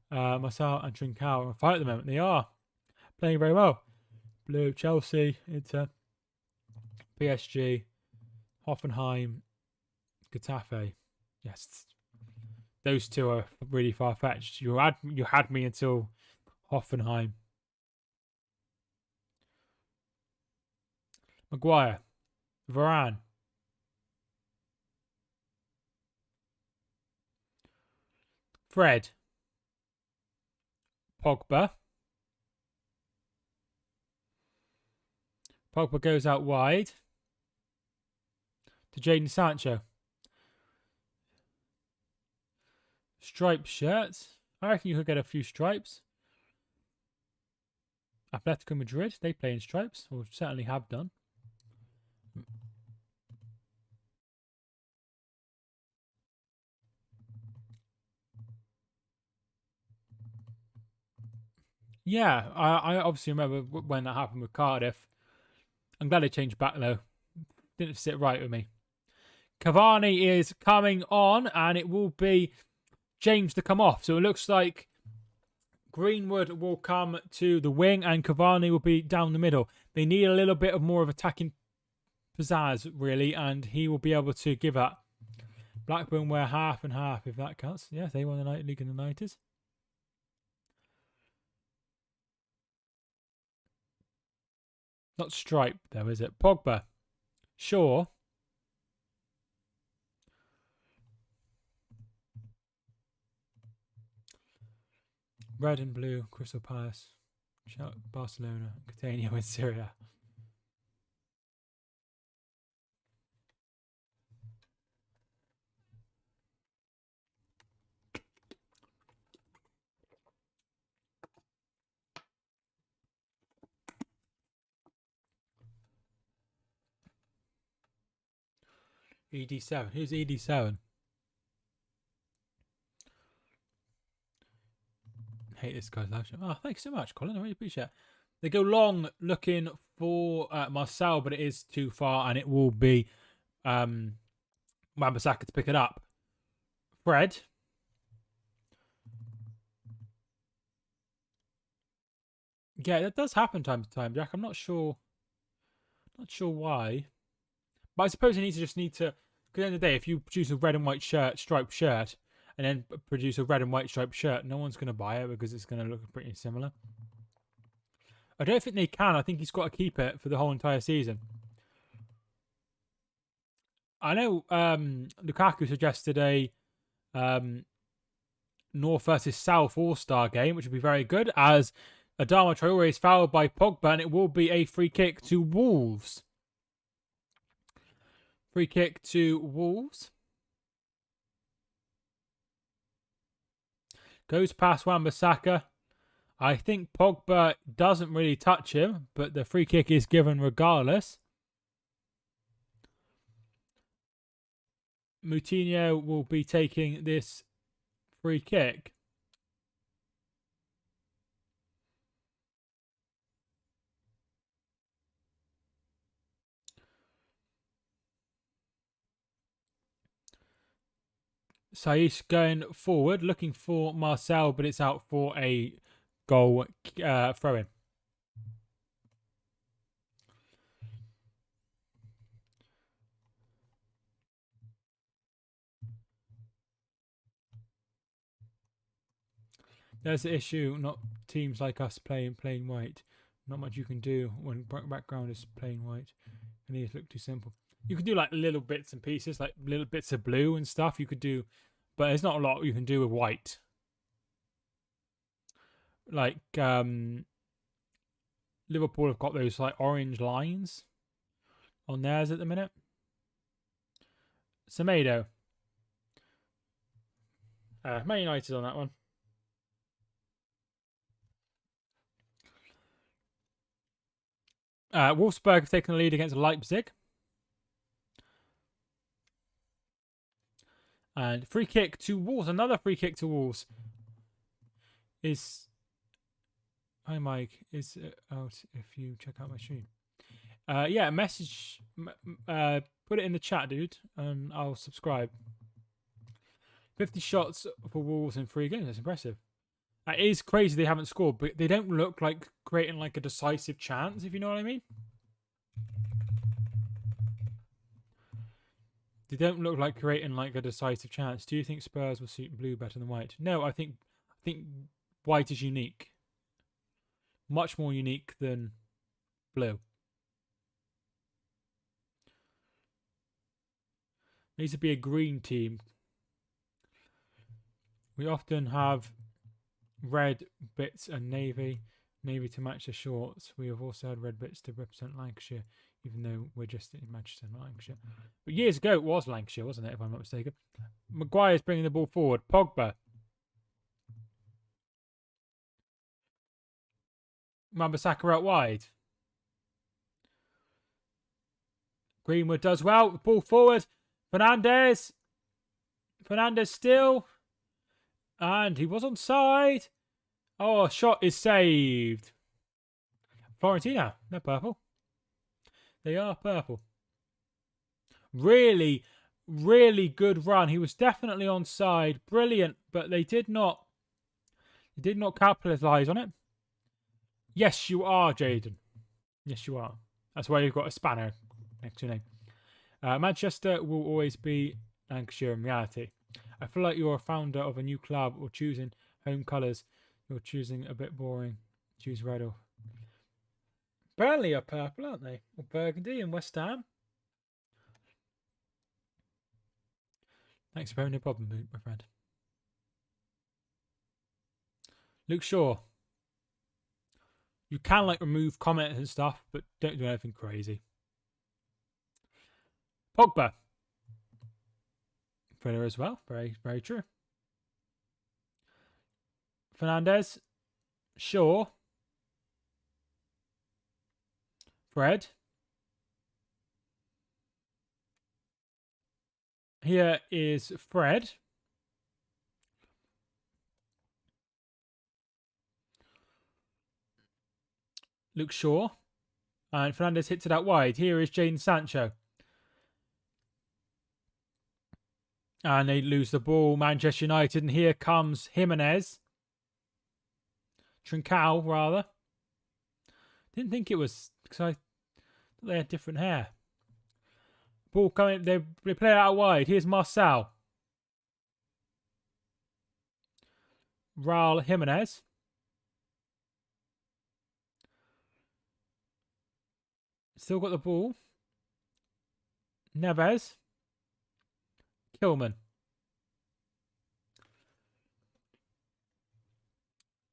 Marcel and Trincao are on fire at the moment. They are playing very well. Blue, Chelsea, Inter, PSG, Hoffenheim, Getafe. Yes, those two are really far-fetched. You had me until Hoffenheim. Maguire. Varane. Fred. Pogba. Pogba goes out wide to Jadon Sancho. Striped shirts. I reckon you could get a few stripes. Atletico Madrid, they play in stripes, or certainly have done. Yeah, I obviously remember when that happened with Cardiff. I'm glad they changed back though. Didn't sit right with me. Cavani is coming on, and it will be James to come off. So it looks like Greenwood will come to the wing, and Cavani will be down the middle. They need a little bit of more of attacking pizzazz, really, and he will be able to give that. Blackburn were half and half, if that counts. Yeah, they won the league in the 90s. Not striped, though, is it? Pogba. Shaw. Red and blue, Crystal Palace. Barcelona. Coutinho in Syria. ED7. Who's ED7? Hate this guy's live stream. Oh, thanks so much, Colin. I really appreciate it. They go long looking for Marcel, but it is too far, and it will be Wan-Bissaka to pick it up. Fred. Yeah, that does happen time to time, Jack. I'm not sure why. But I suppose you just need to, because at the end of the day, if you produce a red and white striped shirt, and then produce a red and white striped shirt, no one's going to buy it because it's going to look pretty similar. I don't think they can. I think he's got to keep it for the whole entire season. I know Lukaku suggested a North versus South All-Star game, which would be very good, as Adama Traore is fouled by Pogba, and it will be a free kick to Wolves. Free kick to Wolves. Goes past Wan-Bissaka. I think Pogba doesn't really touch him, but the free kick is given regardless. Moutinho will be taking this free kick. Saish going forward, looking for Marcel, but it's out for a goal throw-in. There's the issue, not teams like us playing plain white. Not much you can do when background is plain white. And these look too simple. You can do like little bits and pieces, like little bits of blue and stuff you could do, but there's not a lot you can do with white. Like Liverpool have got those like orange lines on theirs at the minute. Semedo. Man United on that one. Wolfsburg have taken the lead against Leipzig. And free kick to Wolves. Another free kick to Wolves. Hi, Mike. Is out if you check out my stream. Yeah, message. Put it in the chat, dude, and I'll subscribe. 50 shots for Wolves in 3 games. That's impressive. It is crazy they haven't scored, but they don't look like creating like a decisive chance, if you know what I mean. They don't look like creating like a decisive chance. Do you think Spurs will suit blue better than white? No, I think white is unique. Much more unique than blue. Needs to be a green team. We often have red bits and navy to match the shorts. We have also had red bits to represent Lancashire, even though we're just in Manchester, not Lancashire. But years ago, it was Lancashire, wasn't it, if I'm not mistaken? Maguire's bringing the ball forward. Pogba. Wan-Bissaka out wide. Greenwood does well. The ball forward. Fernandez still. And he was onside. Oh, shot is saved. Fiorentina. They're purple. They are purple. Really, really good run. He was definitely onside. Brilliant. But they did not capitalise on it. Yes, you are, Jaden. Yes, you are. That's why you've got a spanner next to your name. Manchester will always be Lancashire in reality. I feel like you're a founder of a new club or choosing home colours. You're choosing a bit boring. Choose red or... Burnley are purple, aren't they? Or burgundy and West Ham. Thanks, bro. No problem, my friend. Luke Shaw. You can remove comments and stuff, but don't do anything crazy. Pogba. Thriller as well. Very, very true. Fernandez. Shaw. Fred. Here is Fred. Luke Shaw. And Fernandez hits it out wide. Here is Jadon Sancho. And they lose the ball. Manchester United. And here comes Jimenez. Trincao, rather. Didn't think it was... Because I thought they had different hair. Ball coming... They play it out wide. Here's Marcel. Raul Jimenez. Still got the ball. Neves. Kilman.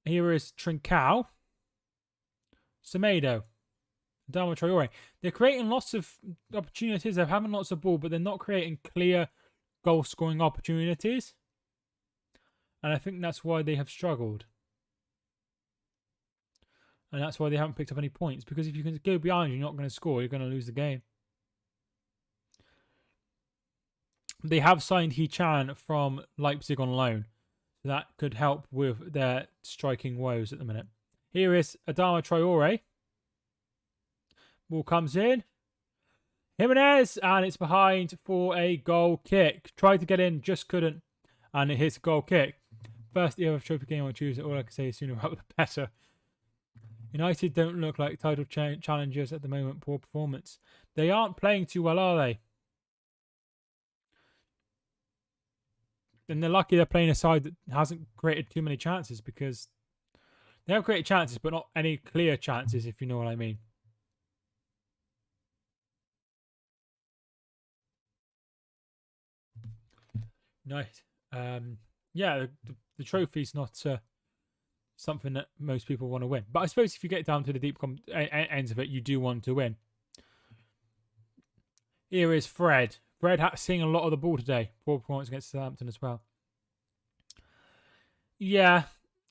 Here is Trincao. Semedo. Adama Traore. They're creating lots of opportunities. They're having lots of ball, but they're not creating clear goal-scoring opportunities. And I think that's why they have struggled. And that's why they haven't picked up any points. Because if you can go behind, you're not going to score. You're going to lose the game. They have signed He-Chan from Leipzig on loan. So that could help with their striking woes at the minute. Here is Adama Traore. Ball comes in. Jimenez. And it's behind for a goal kick. Tried to get in, just couldn't. And it hits a goal kick. First ever trophy game on Tuesday. All I can say is sooner rather the better. United don't look like title challengers at the moment. Poor performance. They aren't playing too well, are they? And they're lucky they're playing a side that hasn't created too many chances, because they have created chances, but not any clear chances, if you know what I mean. Nice. Yeah, the trophy's not something that most people want to win. But I suppose if you get down to the deep ends of it, you do want to win. Here is Fred. Fred seeing a lot of the ball today. 4 points against Southampton as well. Yeah,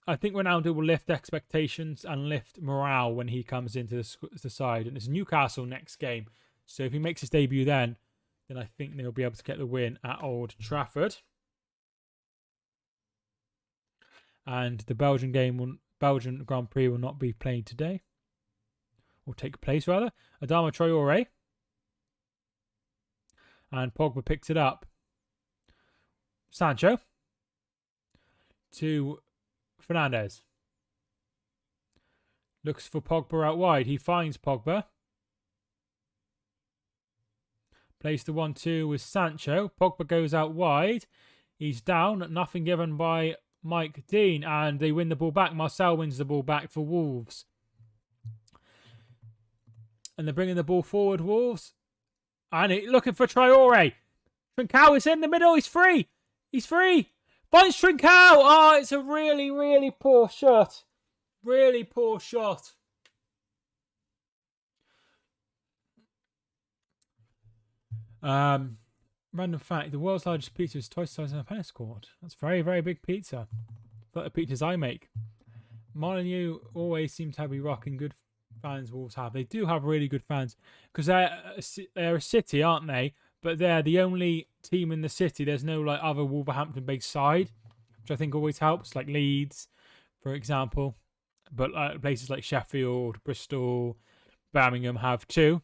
I think Ronaldo will lift expectations and lift morale when he comes into the side. And it's Newcastle next game. So if he makes his debut then I think they'll be able to get the win at Old Trafford. And the Belgian Grand Prix will not be played today. Or take place, rather. Adama Traore. And Pogba picks it up. Sancho. To Fernandez. Looks for Pogba out wide. He finds Pogba. Plays the 1-2 with Sancho. Pogba goes out wide. He's down. Nothing given by Mike Dean. And they win the ball back. Marcel wins the ball back for Wolves. And they're bringing the ball forward, Wolves. And looking for Traore. Trincao is in the middle. He's free. He's free. Finds Trincao. Oh, it's a really, really poor shot. Really poor shot. Random fact: the world's largest pizza is twice the size of a tennis court. That's very, very big pizza. Like the pizzas I make. Molyneux always seem to be rocking good fans. Wolves have. They do have really good fans because they're a city, aren't they? But they're the only team in the city. There's no like other Wolverhampton-based side, which I think always helps, like Leeds, for example. But places like Sheffield, Bristol, Birmingham have two.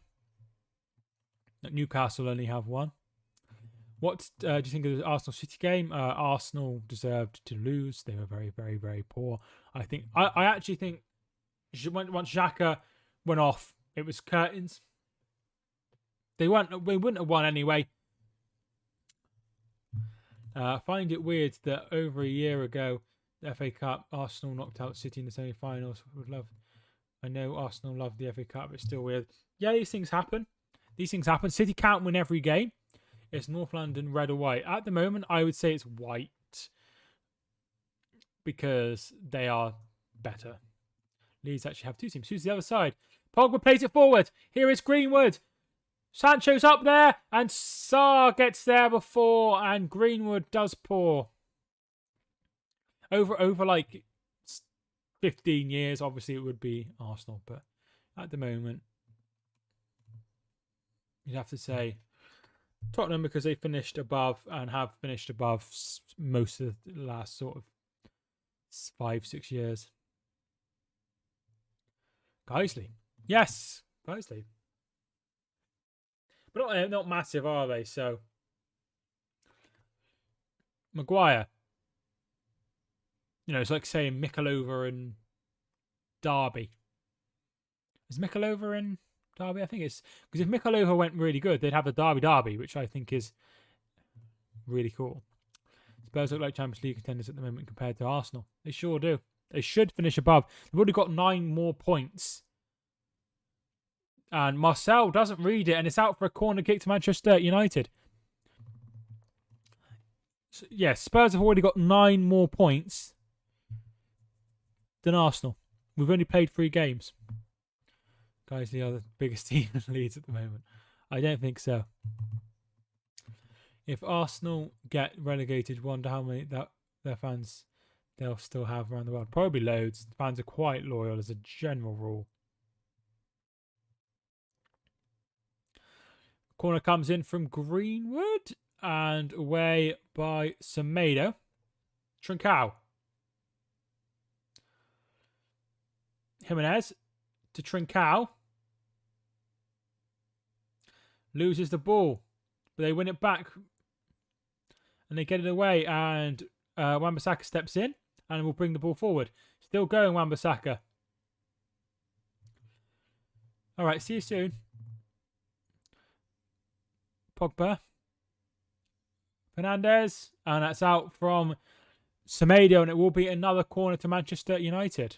Newcastle only have one. What do you think of the Arsenal City game? Arsenal deserved to lose. They were very, very, very poor. I actually think once Xhaka went off, it was curtains. They wouldn't have won anyway. I find it weird that over a year ago, the FA Cup, Arsenal knocked out City in the semi-finals. I know Arsenal love the FA Cup, but it's still weird. Yeah, these things happen. City can't win every game. It's North London, red or white. At the moment, I would say it's white because they are better. Leeds actually have two teams. Who's the other side? Pogba plays it forward. Here is Greenwood. Sancho's up there, and Sarr gets there before, and Greenwood does pour. Over like 15 years, obviously it would be Arsenal, but at the moment, you'd have to say Tottenham because they finished above and have finished above most of the last sort of 5-6 years. Guiseley. Yes, Guiseley. But not massive, are they? So, Maguire. You know, it's like saying Mikalova and Derby. Is Mikalova in Derby? I think it's... Because if Mikalova went really good, they'd have the Derby, which I think is really cool. Spurs look like Champions League contenders at the moment compared to Arsenal. They sure do. They should finish above. They've already got 9 more points. And Marcel doesn't read it, and it's out for a corner kick to Manchester United. So, yes, Spurs have already got 9 more points than Arsenal. We've only played 3 games. Guys, they are the biggest team in Leeds at the moment. I don't think so. If Arsenal get relegated, wonder how many their fans they'll still have around the world. Probably loads. The fans are quite loyal as a general rule. Corner comes in from Greenwood and away by Semedo. Trincao. Jimenez to Trincao. Loses the ball, but they win it back and they get it away. And Wan-Bissaka steps in and will bring the ball forward. Still going, Wan-Bissaka. All right, see you soon. Pogba. Fernandes. And that's out from Semedo, and it will be another corner to Manchester United.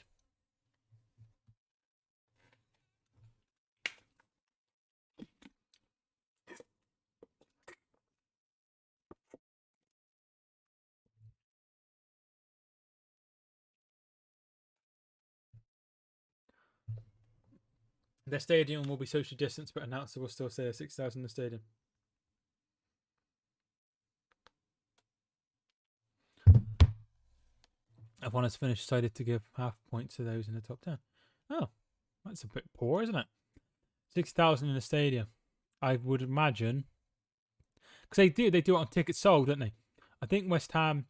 Their stadium will be socially distanced, but announced there will still say 6,000 in the stadium. Everyone has finished, decided to give half points to those in the top 10. Oh, that's a bit poor, isn't it? 6,000 in the stadium. I would imagine. Because they do it on tickets sold, don't they? I think West Ham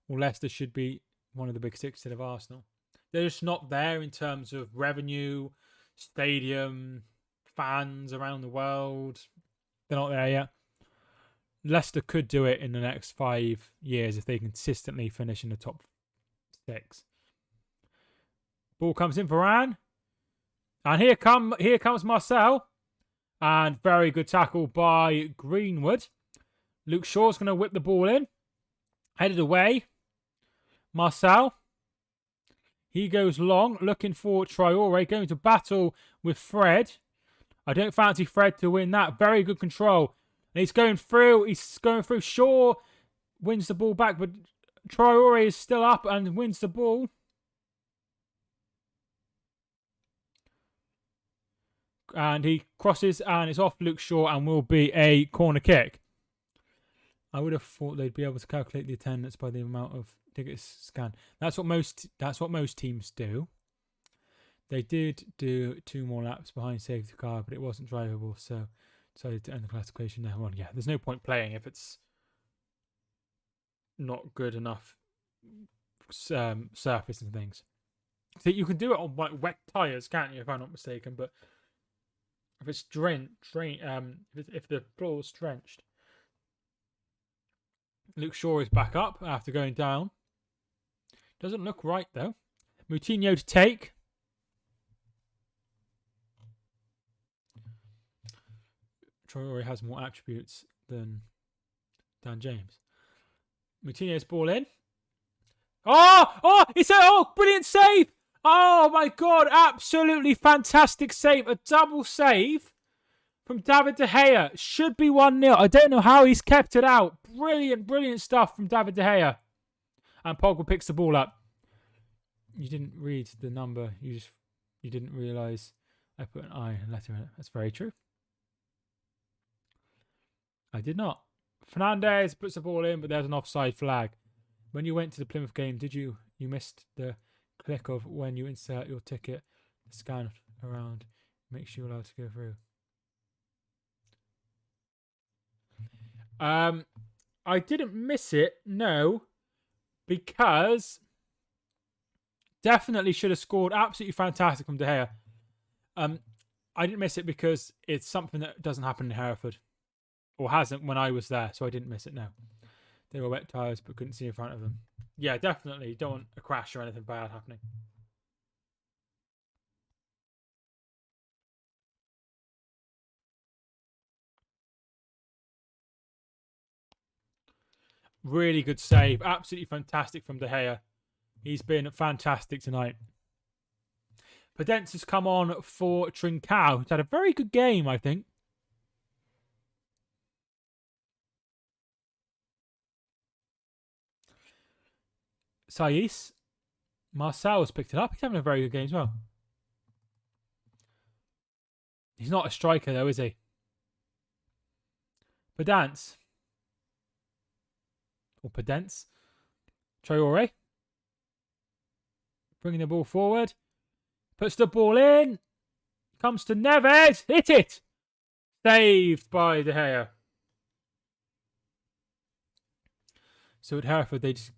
or Leicester should be one of the big 6 instead of Arsenal. They're just not there in terms of revenue, stadium, fans around the world. They're not there yet. Leicester could do it in the next 5 years if they consistently finish in the top 6. Ball comes in for Varane. And here comes Marcel. And very good tackle by Greenwood. Luke Shaw's going to whip the ball in. Headed away. Marcel. He goes long, looking for Traore, going to battle with Fred. I don't fancy Fred to win that. Very good control. And he's going through. He's going through. Shaw wins the ball back, but Traore is still up and wins the ball. And he crosses and it's off Luke Shaw and will be a corner kick. I would have thought they'd be able to calculate the attendance by the amount of tickets scanned. That's what most teams do. They did do 2 more laps behind safety car, but it wasn't drivable, so decided to end the classification there. Well, yeah, there's no point playing if it's not good enough surface and things. So you can do it on like wet tyres, can't you? If I'm not mistaken, but if it's if the floor is drenched. Luke Shaw is back up after going down. Doesn't look right though. Moutinho to take. Traore has more attributes than Dan James. Moutinho's ball in. It's a brilliant save. Oh my God, absolutely fantastic save. A double save from David De Gea. Should be 1-0. I don't know how he's kept it out. Brilliant stuff from David De Gea. And Pogba picks the ball up. You didn't read the number. You didn't realise I put an I and letter in it. That's very true. I did not. Fernandez puts the ball in, but there's an offside flag. When you went to the Plymouth game, did you missed the click of when you insert your ticket, the scan around makes you allowed to go through? I didn't miss it, no, because definitely should have scored. Absolutely fantastic from De Gea. I didn't miss it because it's something that doesn't happen in Hereford. Or hasn't when I was there, so I didn't miss it, no. They were wet tyres but couldn't see in front of them. Yeah, definitely. Don't want a crash or anything bad happening. Really good save. Absolutely fantastic from De Gea. He's been fantastic tonight. Podence has come on for Trincao. He's had a very good game, I think. Saiss. Marcel's picked it up. He's having a very good game as well. He's not a striker though, is he? Podence. Or Podence. Traore. Bringing the ball forward. Puts the ball in. Comes to Neves. Hit it. Saved by De Gea. So at Hereford, they just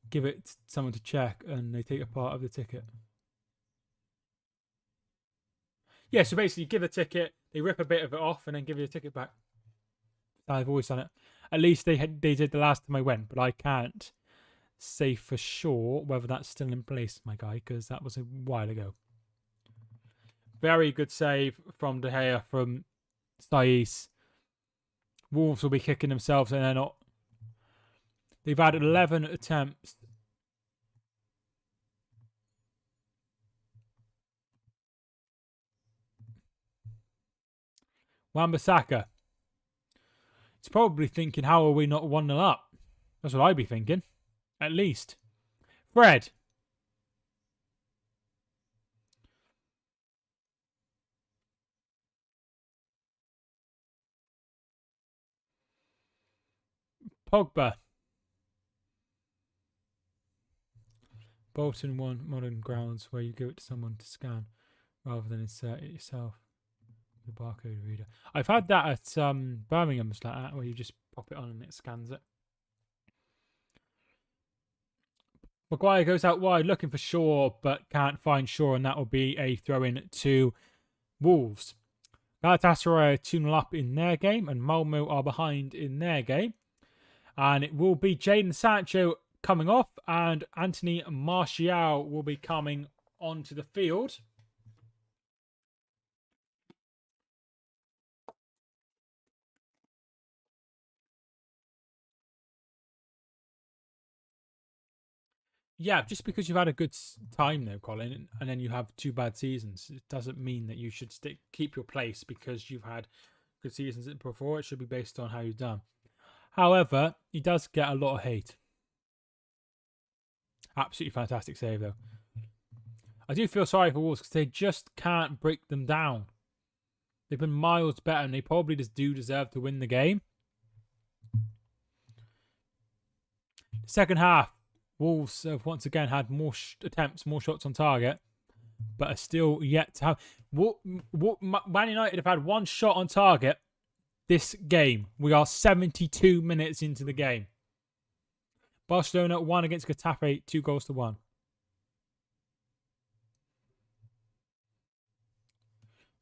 give it to someone to check and they take a part of the ticket. Yeah, so basically you give a ticket, they rip a bit of it off and then give you a ticket back. I've always done it. At least they did the last time I went, but I can't say for sure whether that's still in place, my guy, because that was a while ago. Very good save from De Gea from Saiss. Wolves will be kicking themselves and they're not. They've had 11 attempts. Wan-Bissaka. He's probably thinking, how are we not 1-0 up? That's what I'd be thinking. At least. Fred. Pogba. Bolton won modern grounds where you give it to someone to scan rather than insert it yourself. The barcode reader. I've had that at Birmingham, like that, where you just pop it on and it scans it. Maguire goes out wide looking for Shaw, but can't find Shaw, and that will be a throw-in to Wolves. Galatasaray are 2-0 up in their game, and Malmo are behind in their game. And it will be Jadon Sancho coming off, and Anthony Martial will be coming onto the field. Yeah, just because you've had a good time though, Colin, and then you have 2 bad seasons, it doesn't mean that you should keep your place because you've had good seasons before. It should be based on how you've done. However, he does get a lot of hate. Absolutely fantastic save, though. I do feel sorry for Wolves because they just can't break them down. They've been miles better, and they probably just do deserve to win the game. Second half, Wolves have once again had more attempts, more shots on target, but are still yet to have. Man United have had one shot on target this game. We are 72 minutes into the game. Barcelona won against Getafe, 2-1.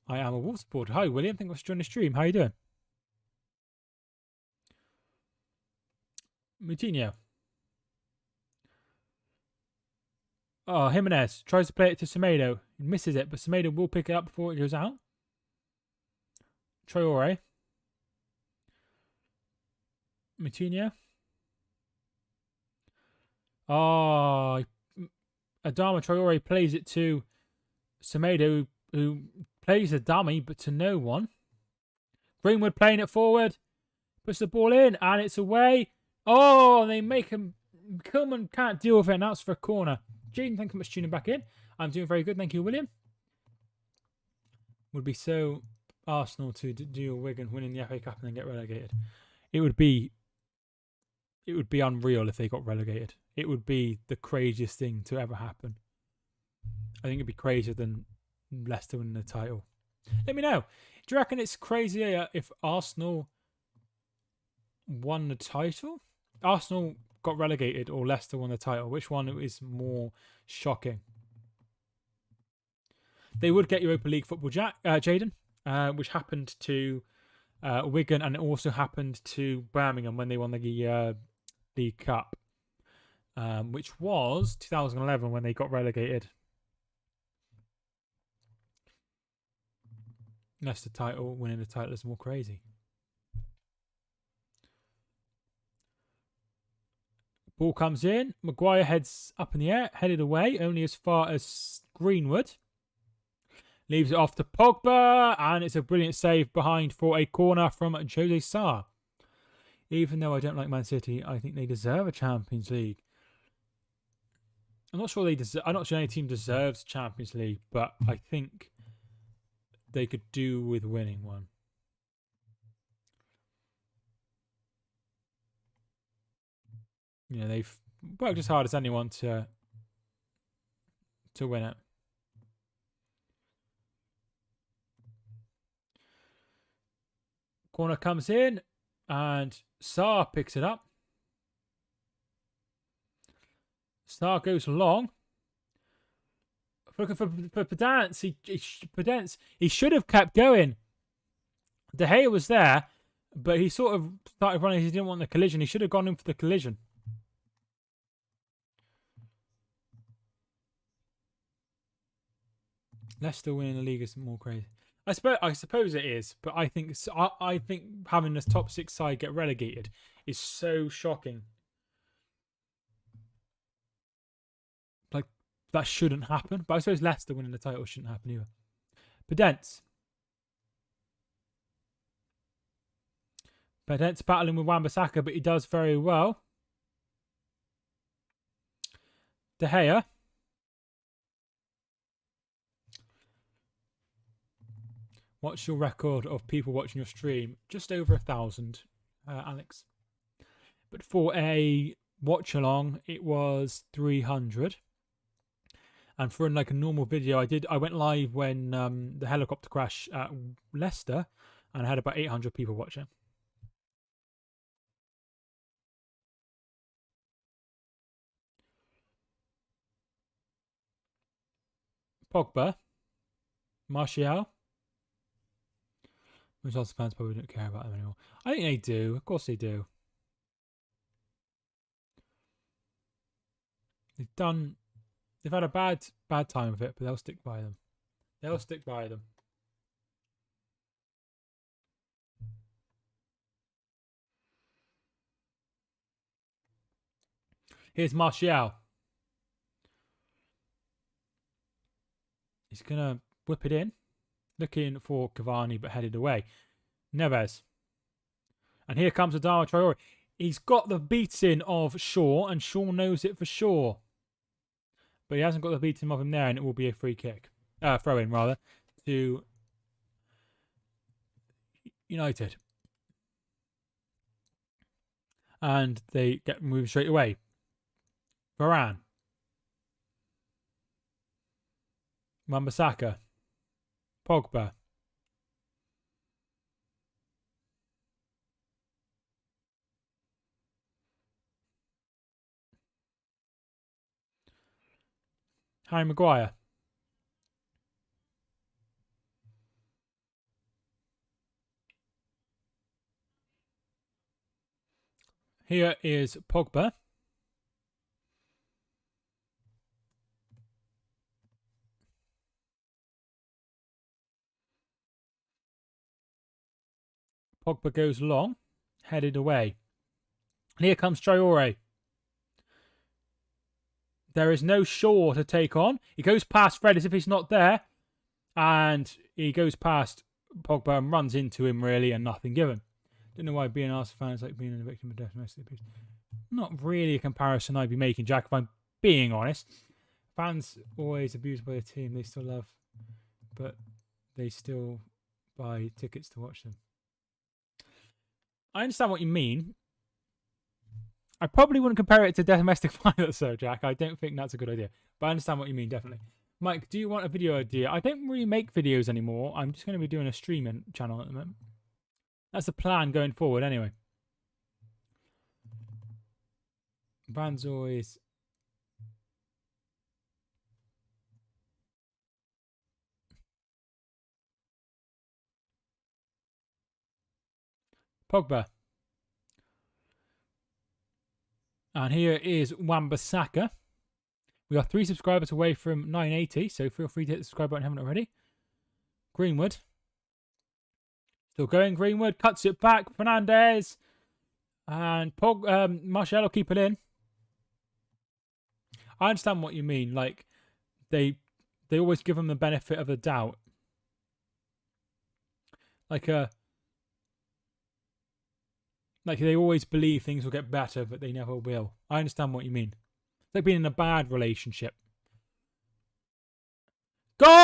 I am a Wolves supporter. Hi, William. Thank you for joining the stream. How are you doing? Moutinho. Oh, Jimenez tries to play it to Semedo. He misses it, but Semedo will pick it up before it goes out. Traore. Moutinho. Oh, Adama Traore plays it to Semedo, who plays a dummy, but to no one. Greenwood playing it forward. Puts the ball in, and it's away. Oh, and they make him come and can't deal with it, and that's for a corner. Jaden, thank you so much for tuning back in. I'm doing very good. Thank you, William. Would be so Arsenal to do Wigan winning the FA Cup and then get relegated. It would be unreal if they got relegated. It would be the craziest thing to ever happen. I think it'd be crazier than Leicester winning the title. Let me know. Do you reckon it's crazier if Arsenal won the title? Arsenal got relegated or Leicester won the title? Which one is more shocking? They would get Europa League football, Jaden, which happened to Wigan, and it also happened to Birmingham when they won the League Cup, which was 2011 when they got relegated. Leicester title, winning the title is more crazy. Ball comes in. Maguire heads up in the air, headed away, only as far as Greenwood. Leaves it off to Pogba, and it's a brilliant save behind for a corner from Jose Sarr. Even though I don't like Man City, I think they deserve a Champions League. I'm not sure I'm not sure any team deserves Champions League, but I think they could do with winning one. You know, they've worked as hard as anyone to win it. Corner comes in, and Sarr picks it up. Sarr goes long. Looking for Pedance. He should have kept going. De Gea was there, but he sort of started running. He didn't want the collision. He should have gone in for the collision. Leicester winning the league is more crazy. I suppose it is, but I think having this top 6 side get relegated is so shocking. Like, that shouldn't happen. But I suppose Leicester winning the title shouldn't happen either. Pedence battling with Wan-Bissaka, but he does very well. De Gea. What's your record of people watching your stream? Just over 1,000, Alex. But for a watch-along, it was 300. And for like a normal video, I went live when the helicopter crash at Leicester, and I had about 800 people watching. Pogba. Martial. Which Arsenal fans probably don't care about them anymore. I think they do. Of course they do. They've had a bad time of it, but they'll stick by them. They'll stick by them. Here's Martial. He's going to whip it in. Looking for Cavani, but headed away. Neves. And here comes Adama Traore. He's got the beating of Shaw, and Shaw knows it for sure. But he hasn't got the beating of him there, and it will be a free kick. Throw in, rather, to United. And they get moved straight away. Varane. Wan-Bissaka. Pogba. Harry Maguire. Here is Pogba. Pogba goes long, headed away. And here comes Traore. There is no Shaw to take on. He goes past Fred as if he's not there. And he goes past Pogba and runs into him, really, and nothing given. Don't know why being Arsenal fans like being a victim of domestic abuse. Not really a comparison I'd be making, Jack, if I'm being honest. Fans always abused by a team they still love, but they still buy tickets to watch them. I understand what you mean. I probably wouldn't compare it to domestic violence, though, Jack. I don't think that's a good idea. But I understand what you mean, definitely. Mike, do you want a video idea? I don't really make videos anymore. I'm just going to be doing a streaming channel at the moment. That's the plan going forward, anyway. Brands always... Pogba. And here is Wan-Bissaka. We are 3 subscribers away from 980, so feel free to hit the subscribe button if you haven't already. Greenwood. Still going, Greenwood. Cuts it back. Fernandez. And Martial will keep it in. I understand what you mean. Like, they always give them the benefit of the doubt. Like they always believe things will get better, but they never will. I understand what you mean. It's like being in a bad relationship. Goal!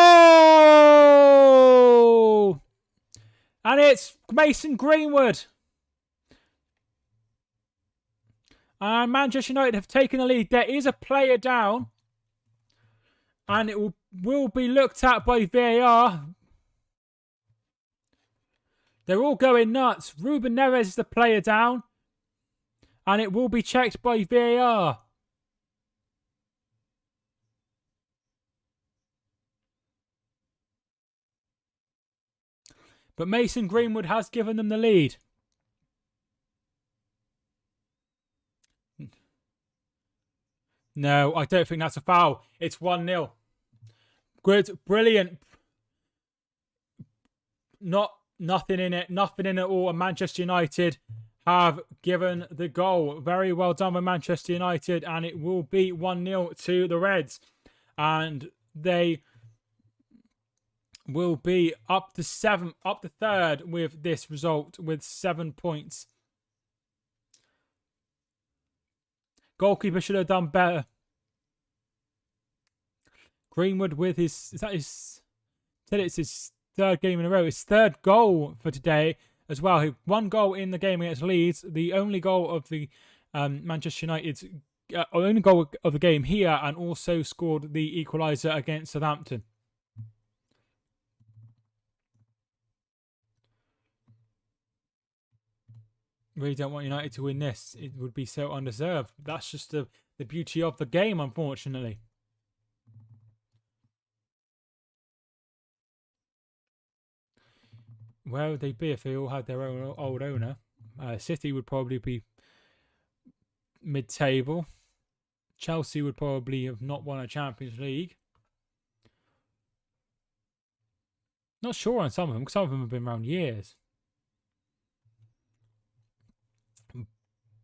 And it's Mason Greenwood. And Manchester United have taken the lead. There is a player down. And it will be looked at by VAR. They're all going nuts. Ruben Neves is the player down. And it will be checked by VAR. But Mason Greenwood has given them the lead. No, I don't think that's a foul. It's 1-0. Good, brilliant. Nothing in it. Nothing in it at all. And Manchester United have given the goal. Very well done by Manchester United. And it will be 1-0 to the Reds. And they will be up to third with this result with 7 points. Goalkeeper should have done better. Greenwood with his... It's his third game in a row. His third goal for today as well. He one goal in the game against Leeds. The only goal of the Manchester United's... only goal of the game here, and also scored the equaliser against Southampton. Really don't want United to win this. It would be so undeserved. That's just the beauty of the game, unfortunately. Where would they be if they all had their own old owner? City would probably be mid-table. Chelsea would probably have not won a Champions League. Not sure on some of them, because some of them have been around years.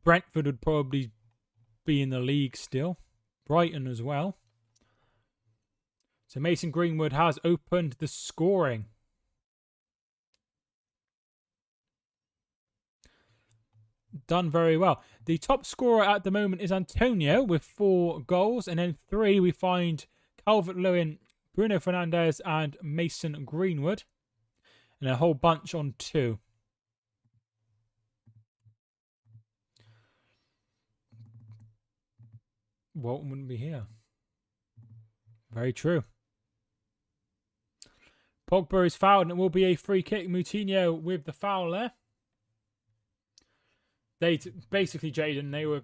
Brentford would probably be in the league still. Brighton as well. So Mason Greenwood has opened the scoring. done very well. The top scorer at the moment is Antonio with 4 goals, and then 3 we find Calvert-Lewin, Bruno Fernandes, and Mason Greenwood, and a whole bunch on 2. Walton wouldn't be here. Very true. Pogba is fouled, and it will be a free kick. Moutinho with the foul there. They basically, Jaden, they were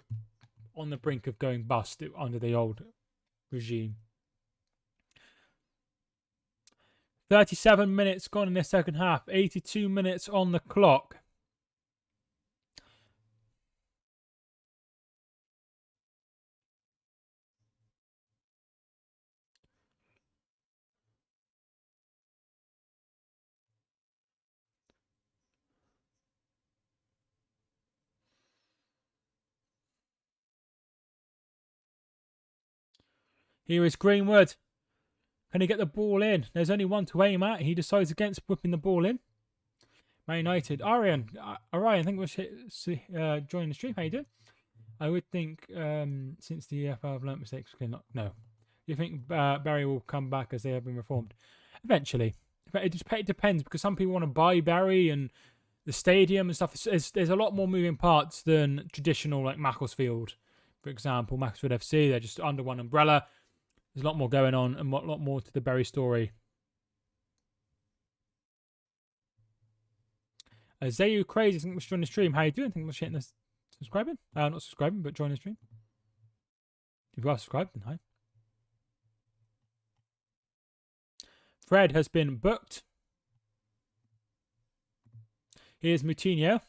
on the brink of going bust under the old regime. 37 minutes gone in the second half. 82 minutes on the clock. Here is Greenwood. Can he get the ball in? There's only one to aim at. He decides against whipping the ball in. Man United. Arian, thank you for joining the stream. How you doing? I would think since the EFL have learnt mistakes, no. Do you think Barry will come back as they have been reformed? Eventually. It depends, because some people want to buy Barry and the stadium and stuff. There's a lot more moving parts than traditional, like Macclesfield, for example. Macclesfield FC, they're just under one umbrella. There's a lot more going on and a lot more to the Barry story. Zayu Crazy, thank you for joining the stream. How you doing? Thank you for hitting the subscribing. Not subscribing, but joining the stream. If you are subscribed, then hi. Fred has been booked. Here's Moutinho.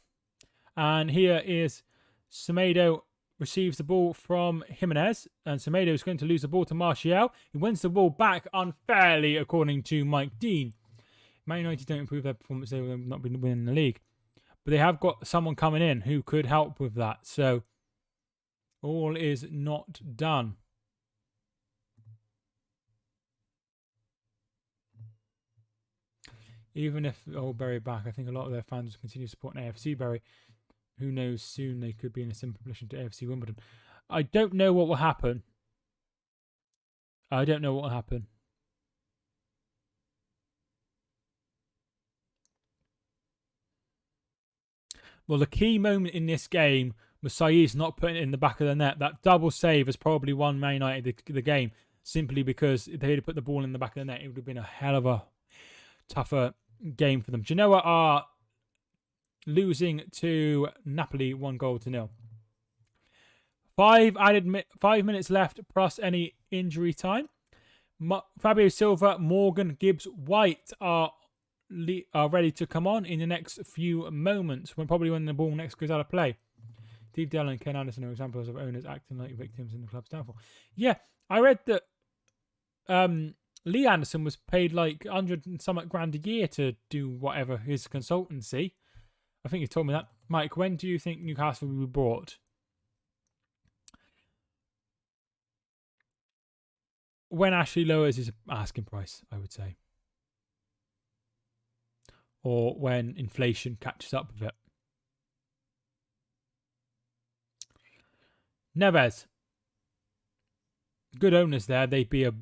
And here is Semedo. Receives the ball from Jimenez, and Semedo is going to lose the ball to Martial. He wins the ball back unfairly, according to Mike Dean. Man United don't improve their performance; they will not be winning the league, but they have got someone coming in who could help with that. So all is not done. Even if Bury back, I think a lot of their fans will continue supporting AFC Bury. Who knows, soon they could be in a similar position to AFC Wimbledon. I don't know what will happen. Well, the key moment in this game was Saïs not putting it in the back of the net. That double save has probably won Man United the game, simply because if they had put the ball in the back of the net, it would have been a hell of a tougher game for them. Genoa are losing to Napoli 1-0. 5 minutes left plus any injury time. Fabio Silva, Morgan, Gibbs, White are ready to come on in the next few moments, probably when the ball next goes out of play. Steve Dell and Ken Anderson are examples of owners acting like victims in the club's downfall. Yeah, I read that Lee Anderson was paid like 100 and something grand a year to do whatever, his consultancy. I think you told me that. Mike, when do you think Newcastle will be bought? When Ashley lowers his asking price, I would say. Or when inflation catches up with it. Neves. Good owners there. They'd be a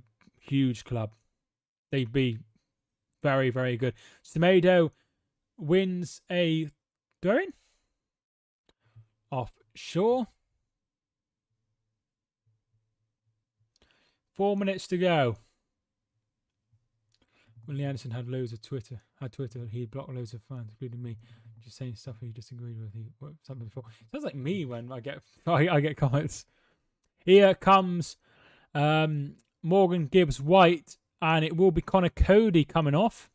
huge club. They'd be very, very good. Semedo wins a throw-in offshore. 4 minutes to go. When Lee Anderson had Twitter, he blocked loads of fans, including me, just saying stuff he disagreed with. Something before. Sounds like me when I get comments. Here comes Morgan, Gibbs, White, and it will be Connor Cody coming off.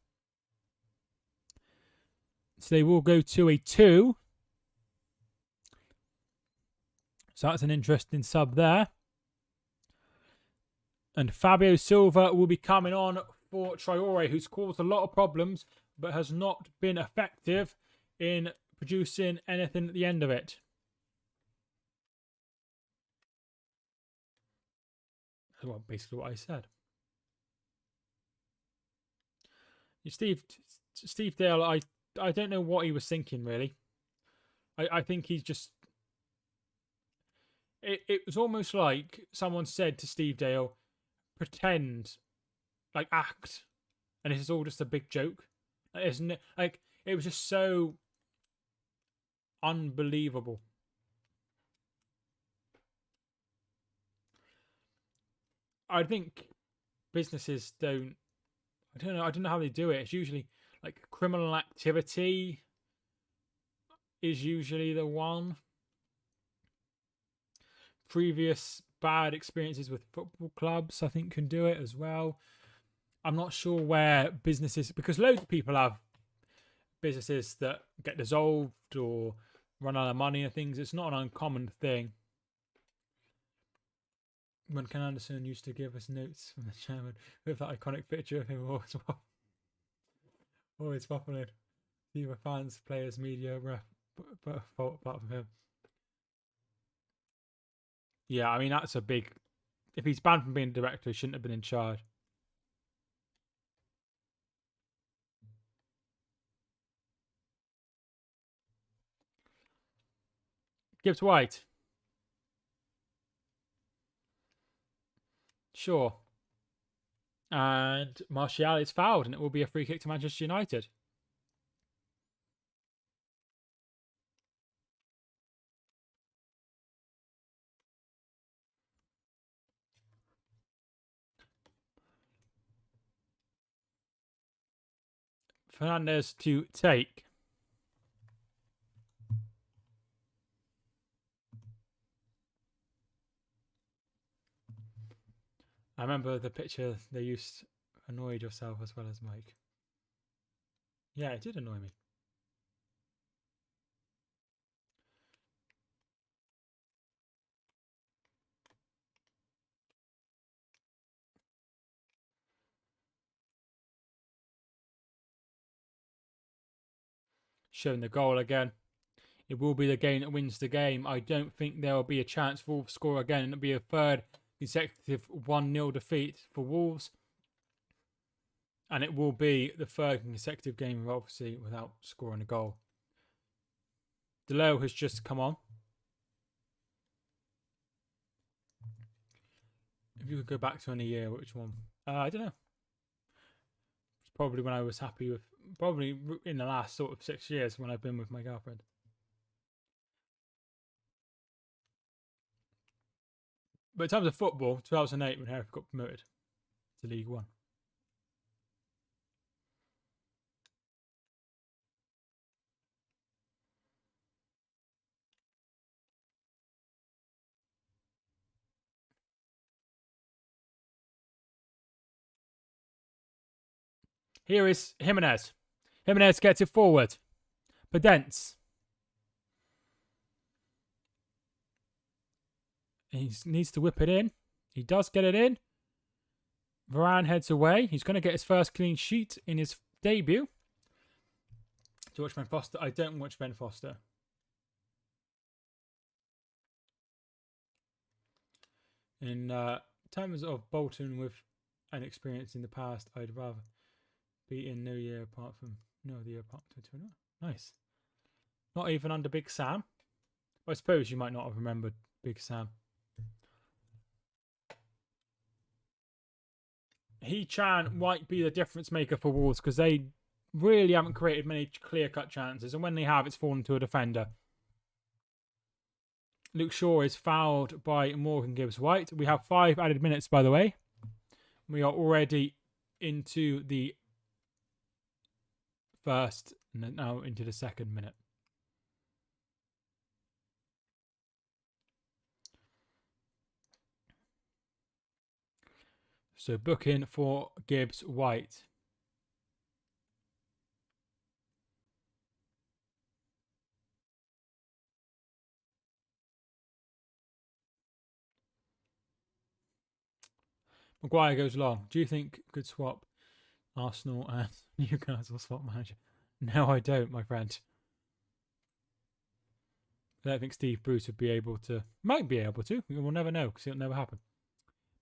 So they will go to a 2. So that's an interesting sub there. And Fabio Silva will be coming on for Traore, who's caused a lot of problems, but has not been effective in producing anything at the end of it. Well, basically what I said. Steve Dale, I don't know what he was thinking, really. I think he's just it was almost like someone said to Steve Dale, pretend, like act, and it's all just a big joke. Isn't it? Like, it was just so unbelievable. I think businesses don't. I don't know. I don't know how they do it. It's usually like criminal activity is usually the one. Previous bad experiences with football clubs, I think, can do it as well. I'm not sure where businesses, because loads of people have businesses that get dissolved or run out of money and things. It's not an uncommon thing. When Ken Anderson used to give us notes from the chairman with that iconic picture of him always waffling. Either fans, players, media, ref, but apart from him. Yeah, I mean, that's a big... If he's banned from being director, he shouldn't have been in charge. Gibbs White. Sure. And Martial is fouled, and it will be a free kick to Manchester United. Fernandez to take. I remember the picture they used annoyed yourself as well as Mike. Yeah, it did annoy me. Showing the goal again. It will be the game that wins the game. I don't think there will be a chance for Wolves to score again, and it'll be a third consecutive 1-0 defeat for Wolves. And it will be the third consecutive game, obviously, without scoring a goal. DeLeo has just come on. If you could go back to any year, which one? I don't know. It's probably when I was happy with... Probably in the last sort of 6 years when I've been with my girlfriend. But in terms of football, 2008 when Hereford got promoted to League One. Here is Jimenez. Jimenez gets it forward. Pedence. He needs to whip it in. He does get it in. Varane heads away. He's going to get his first clean sheet in his debut. Do you watch Ben Foster? I don't watch Ben Foster. In terms of Bolton with an experience in the past, I'd rather be in no year apart from... No, the year apart from 2021. Nice. Not even under Big Sam. I suppose you might not have remembered Big Sam. He-Chan might be the difference maker for Wolves because they really haven't created many clear-cut chances, and when they have, it's fallen to a defender. Luke Shaw is fouled by Morgan Gibbs-White. We have 5 added minutes, by the way. We are already into the first and now into the second minute. So book in for Gibbs-White. Maguire goes long. Do you think could swap Arsenal and Newcastle swap manager? No, I don't, my friend. I don't think Steve Bruce would be able to. Might be able to. We'll never know because it'll never happen.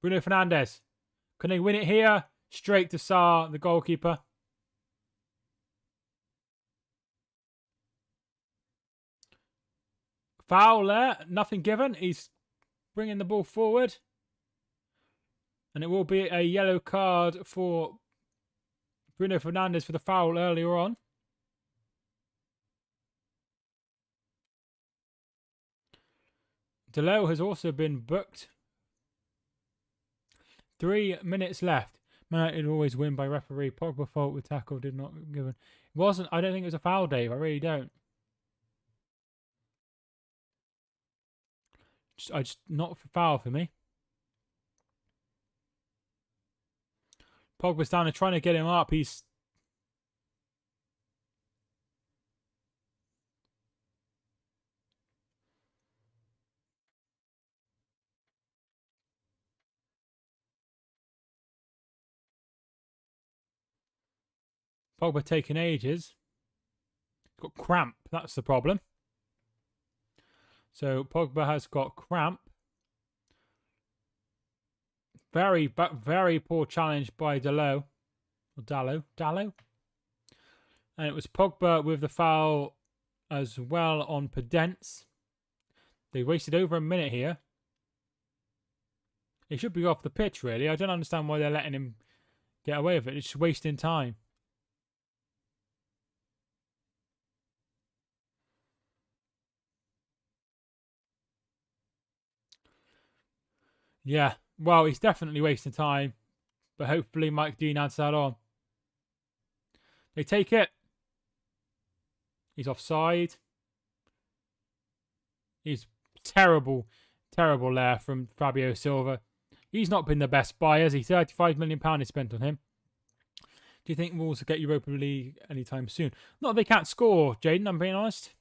Bruno Fernandes. Can they win it here? Straight to Sarr, the goalkeeper. Foul there. Nothing given. He's bringing the ball forward. And it will be a yellow card for Bruno Fernandes for the foul earlier on. Delo has also been booked. 3 minutes left. Man United always win by referee. Pogba fault with tackle did not given. It wasn't. I don't think it was a foul, Dave. I really don't. Just not for foul for me. Pogba's down there trying to get him up. He's Pogba taking ages. He's got cramp. That's the problem. So Pogba has got cramp. Very poor challenge by Dalot. Or Dalot. And it was Pogba with the foul as well on Podence. They wasted over a minute here. He should be off the pitch, really. I don't understand why they're letting him get away with it. It's just wasting time. Yeah, well, he's definitely wasting time. But hopefully Mike Dean adds that on. They take it. He's offside. He's terrible there from Fabio Silva. He's not been the best buy, has he? £35 million is spent on him. Do you think Wolves will get Europa League anytime soon? Not that they can't score, Jaden, I'm being honest.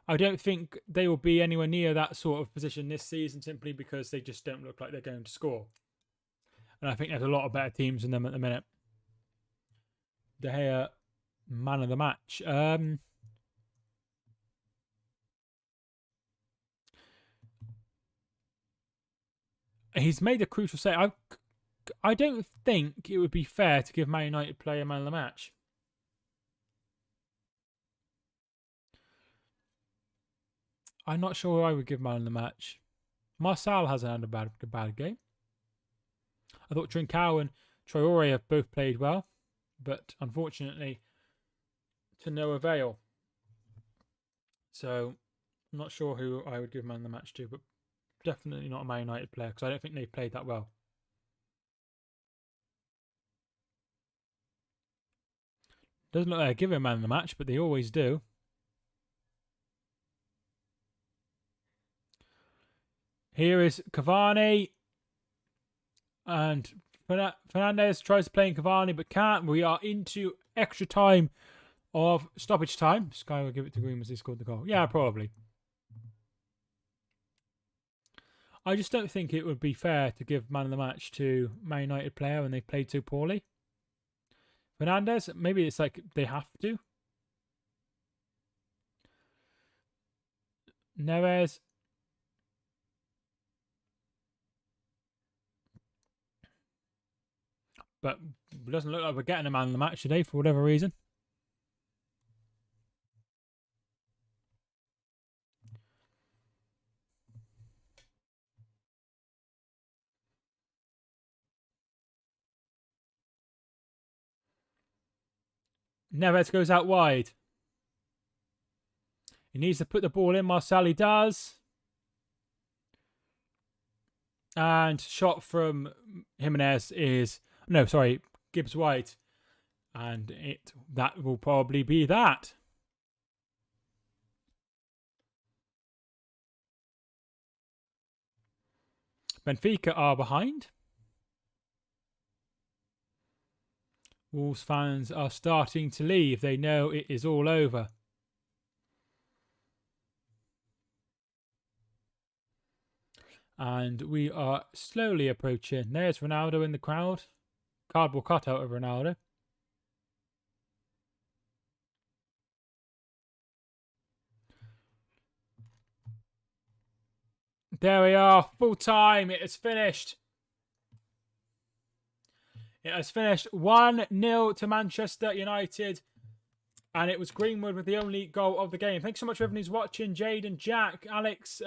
I don't think they will be anywhere near that sort of position this season simply because they just don't look like they're going to score. And I think there's a lot of better teams than them at the minute. De Gea, man of the match. He's made a crucial save. I don't think it would be fair to give Man United player man of the match. I'm not sure who I would give man of the match. Marçal hasn't had a bad game. I thought Trincao and Traore have both played well, but unfortunately to no avail. So I'm not sure who I would give man of the match to, but definitely not a Man United player because I don't think they've played that well. Doesn't look like they're giving man of the match, but they always do. Here is Cavani. And Fernandes tries to play in Cavani, but can't. We are into extra time of stoppage time. Sky will give it to Green as he scored the goal. Yeah, probably. I just don't think it would be fair to give man of the match to Man United player when they played so poorly. Fernandes, maybe it's like they have to. Neves. But it doesn't look like we're getting a man of the match today for whatever reason. Neves goes out wide. He needs to put the ball in. Marçal does. And shot from Jimenez is... No, sorry. Gibbs White. And that will probably be that. Benfica are behind. Wolves fans are starting to leave. They know it is all over. And we are slowly approaching. There's Ronaldo in the crowd. Cardboard cutout of Ronaldo. There we are. Full time. It is finished. It has finished 1-0 to Manchester United. And it was Greenwood with the only goal of the game. Thanks so much for everyone who's watching. Jade and Jack, Alex,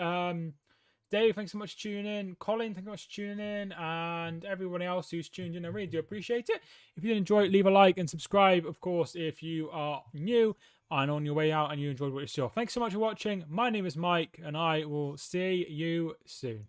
Dave, thanks so much for tuning in. Colin, thanks so much for tuning in. And everyone else who's tuned in, I really do appreciate it. If you did enjoy it, leave a like and subscribe, of course, if you are new and on your way out and you enjoyed what you saw. Thanks so much for watching. My name is Mike, and I will see you soon.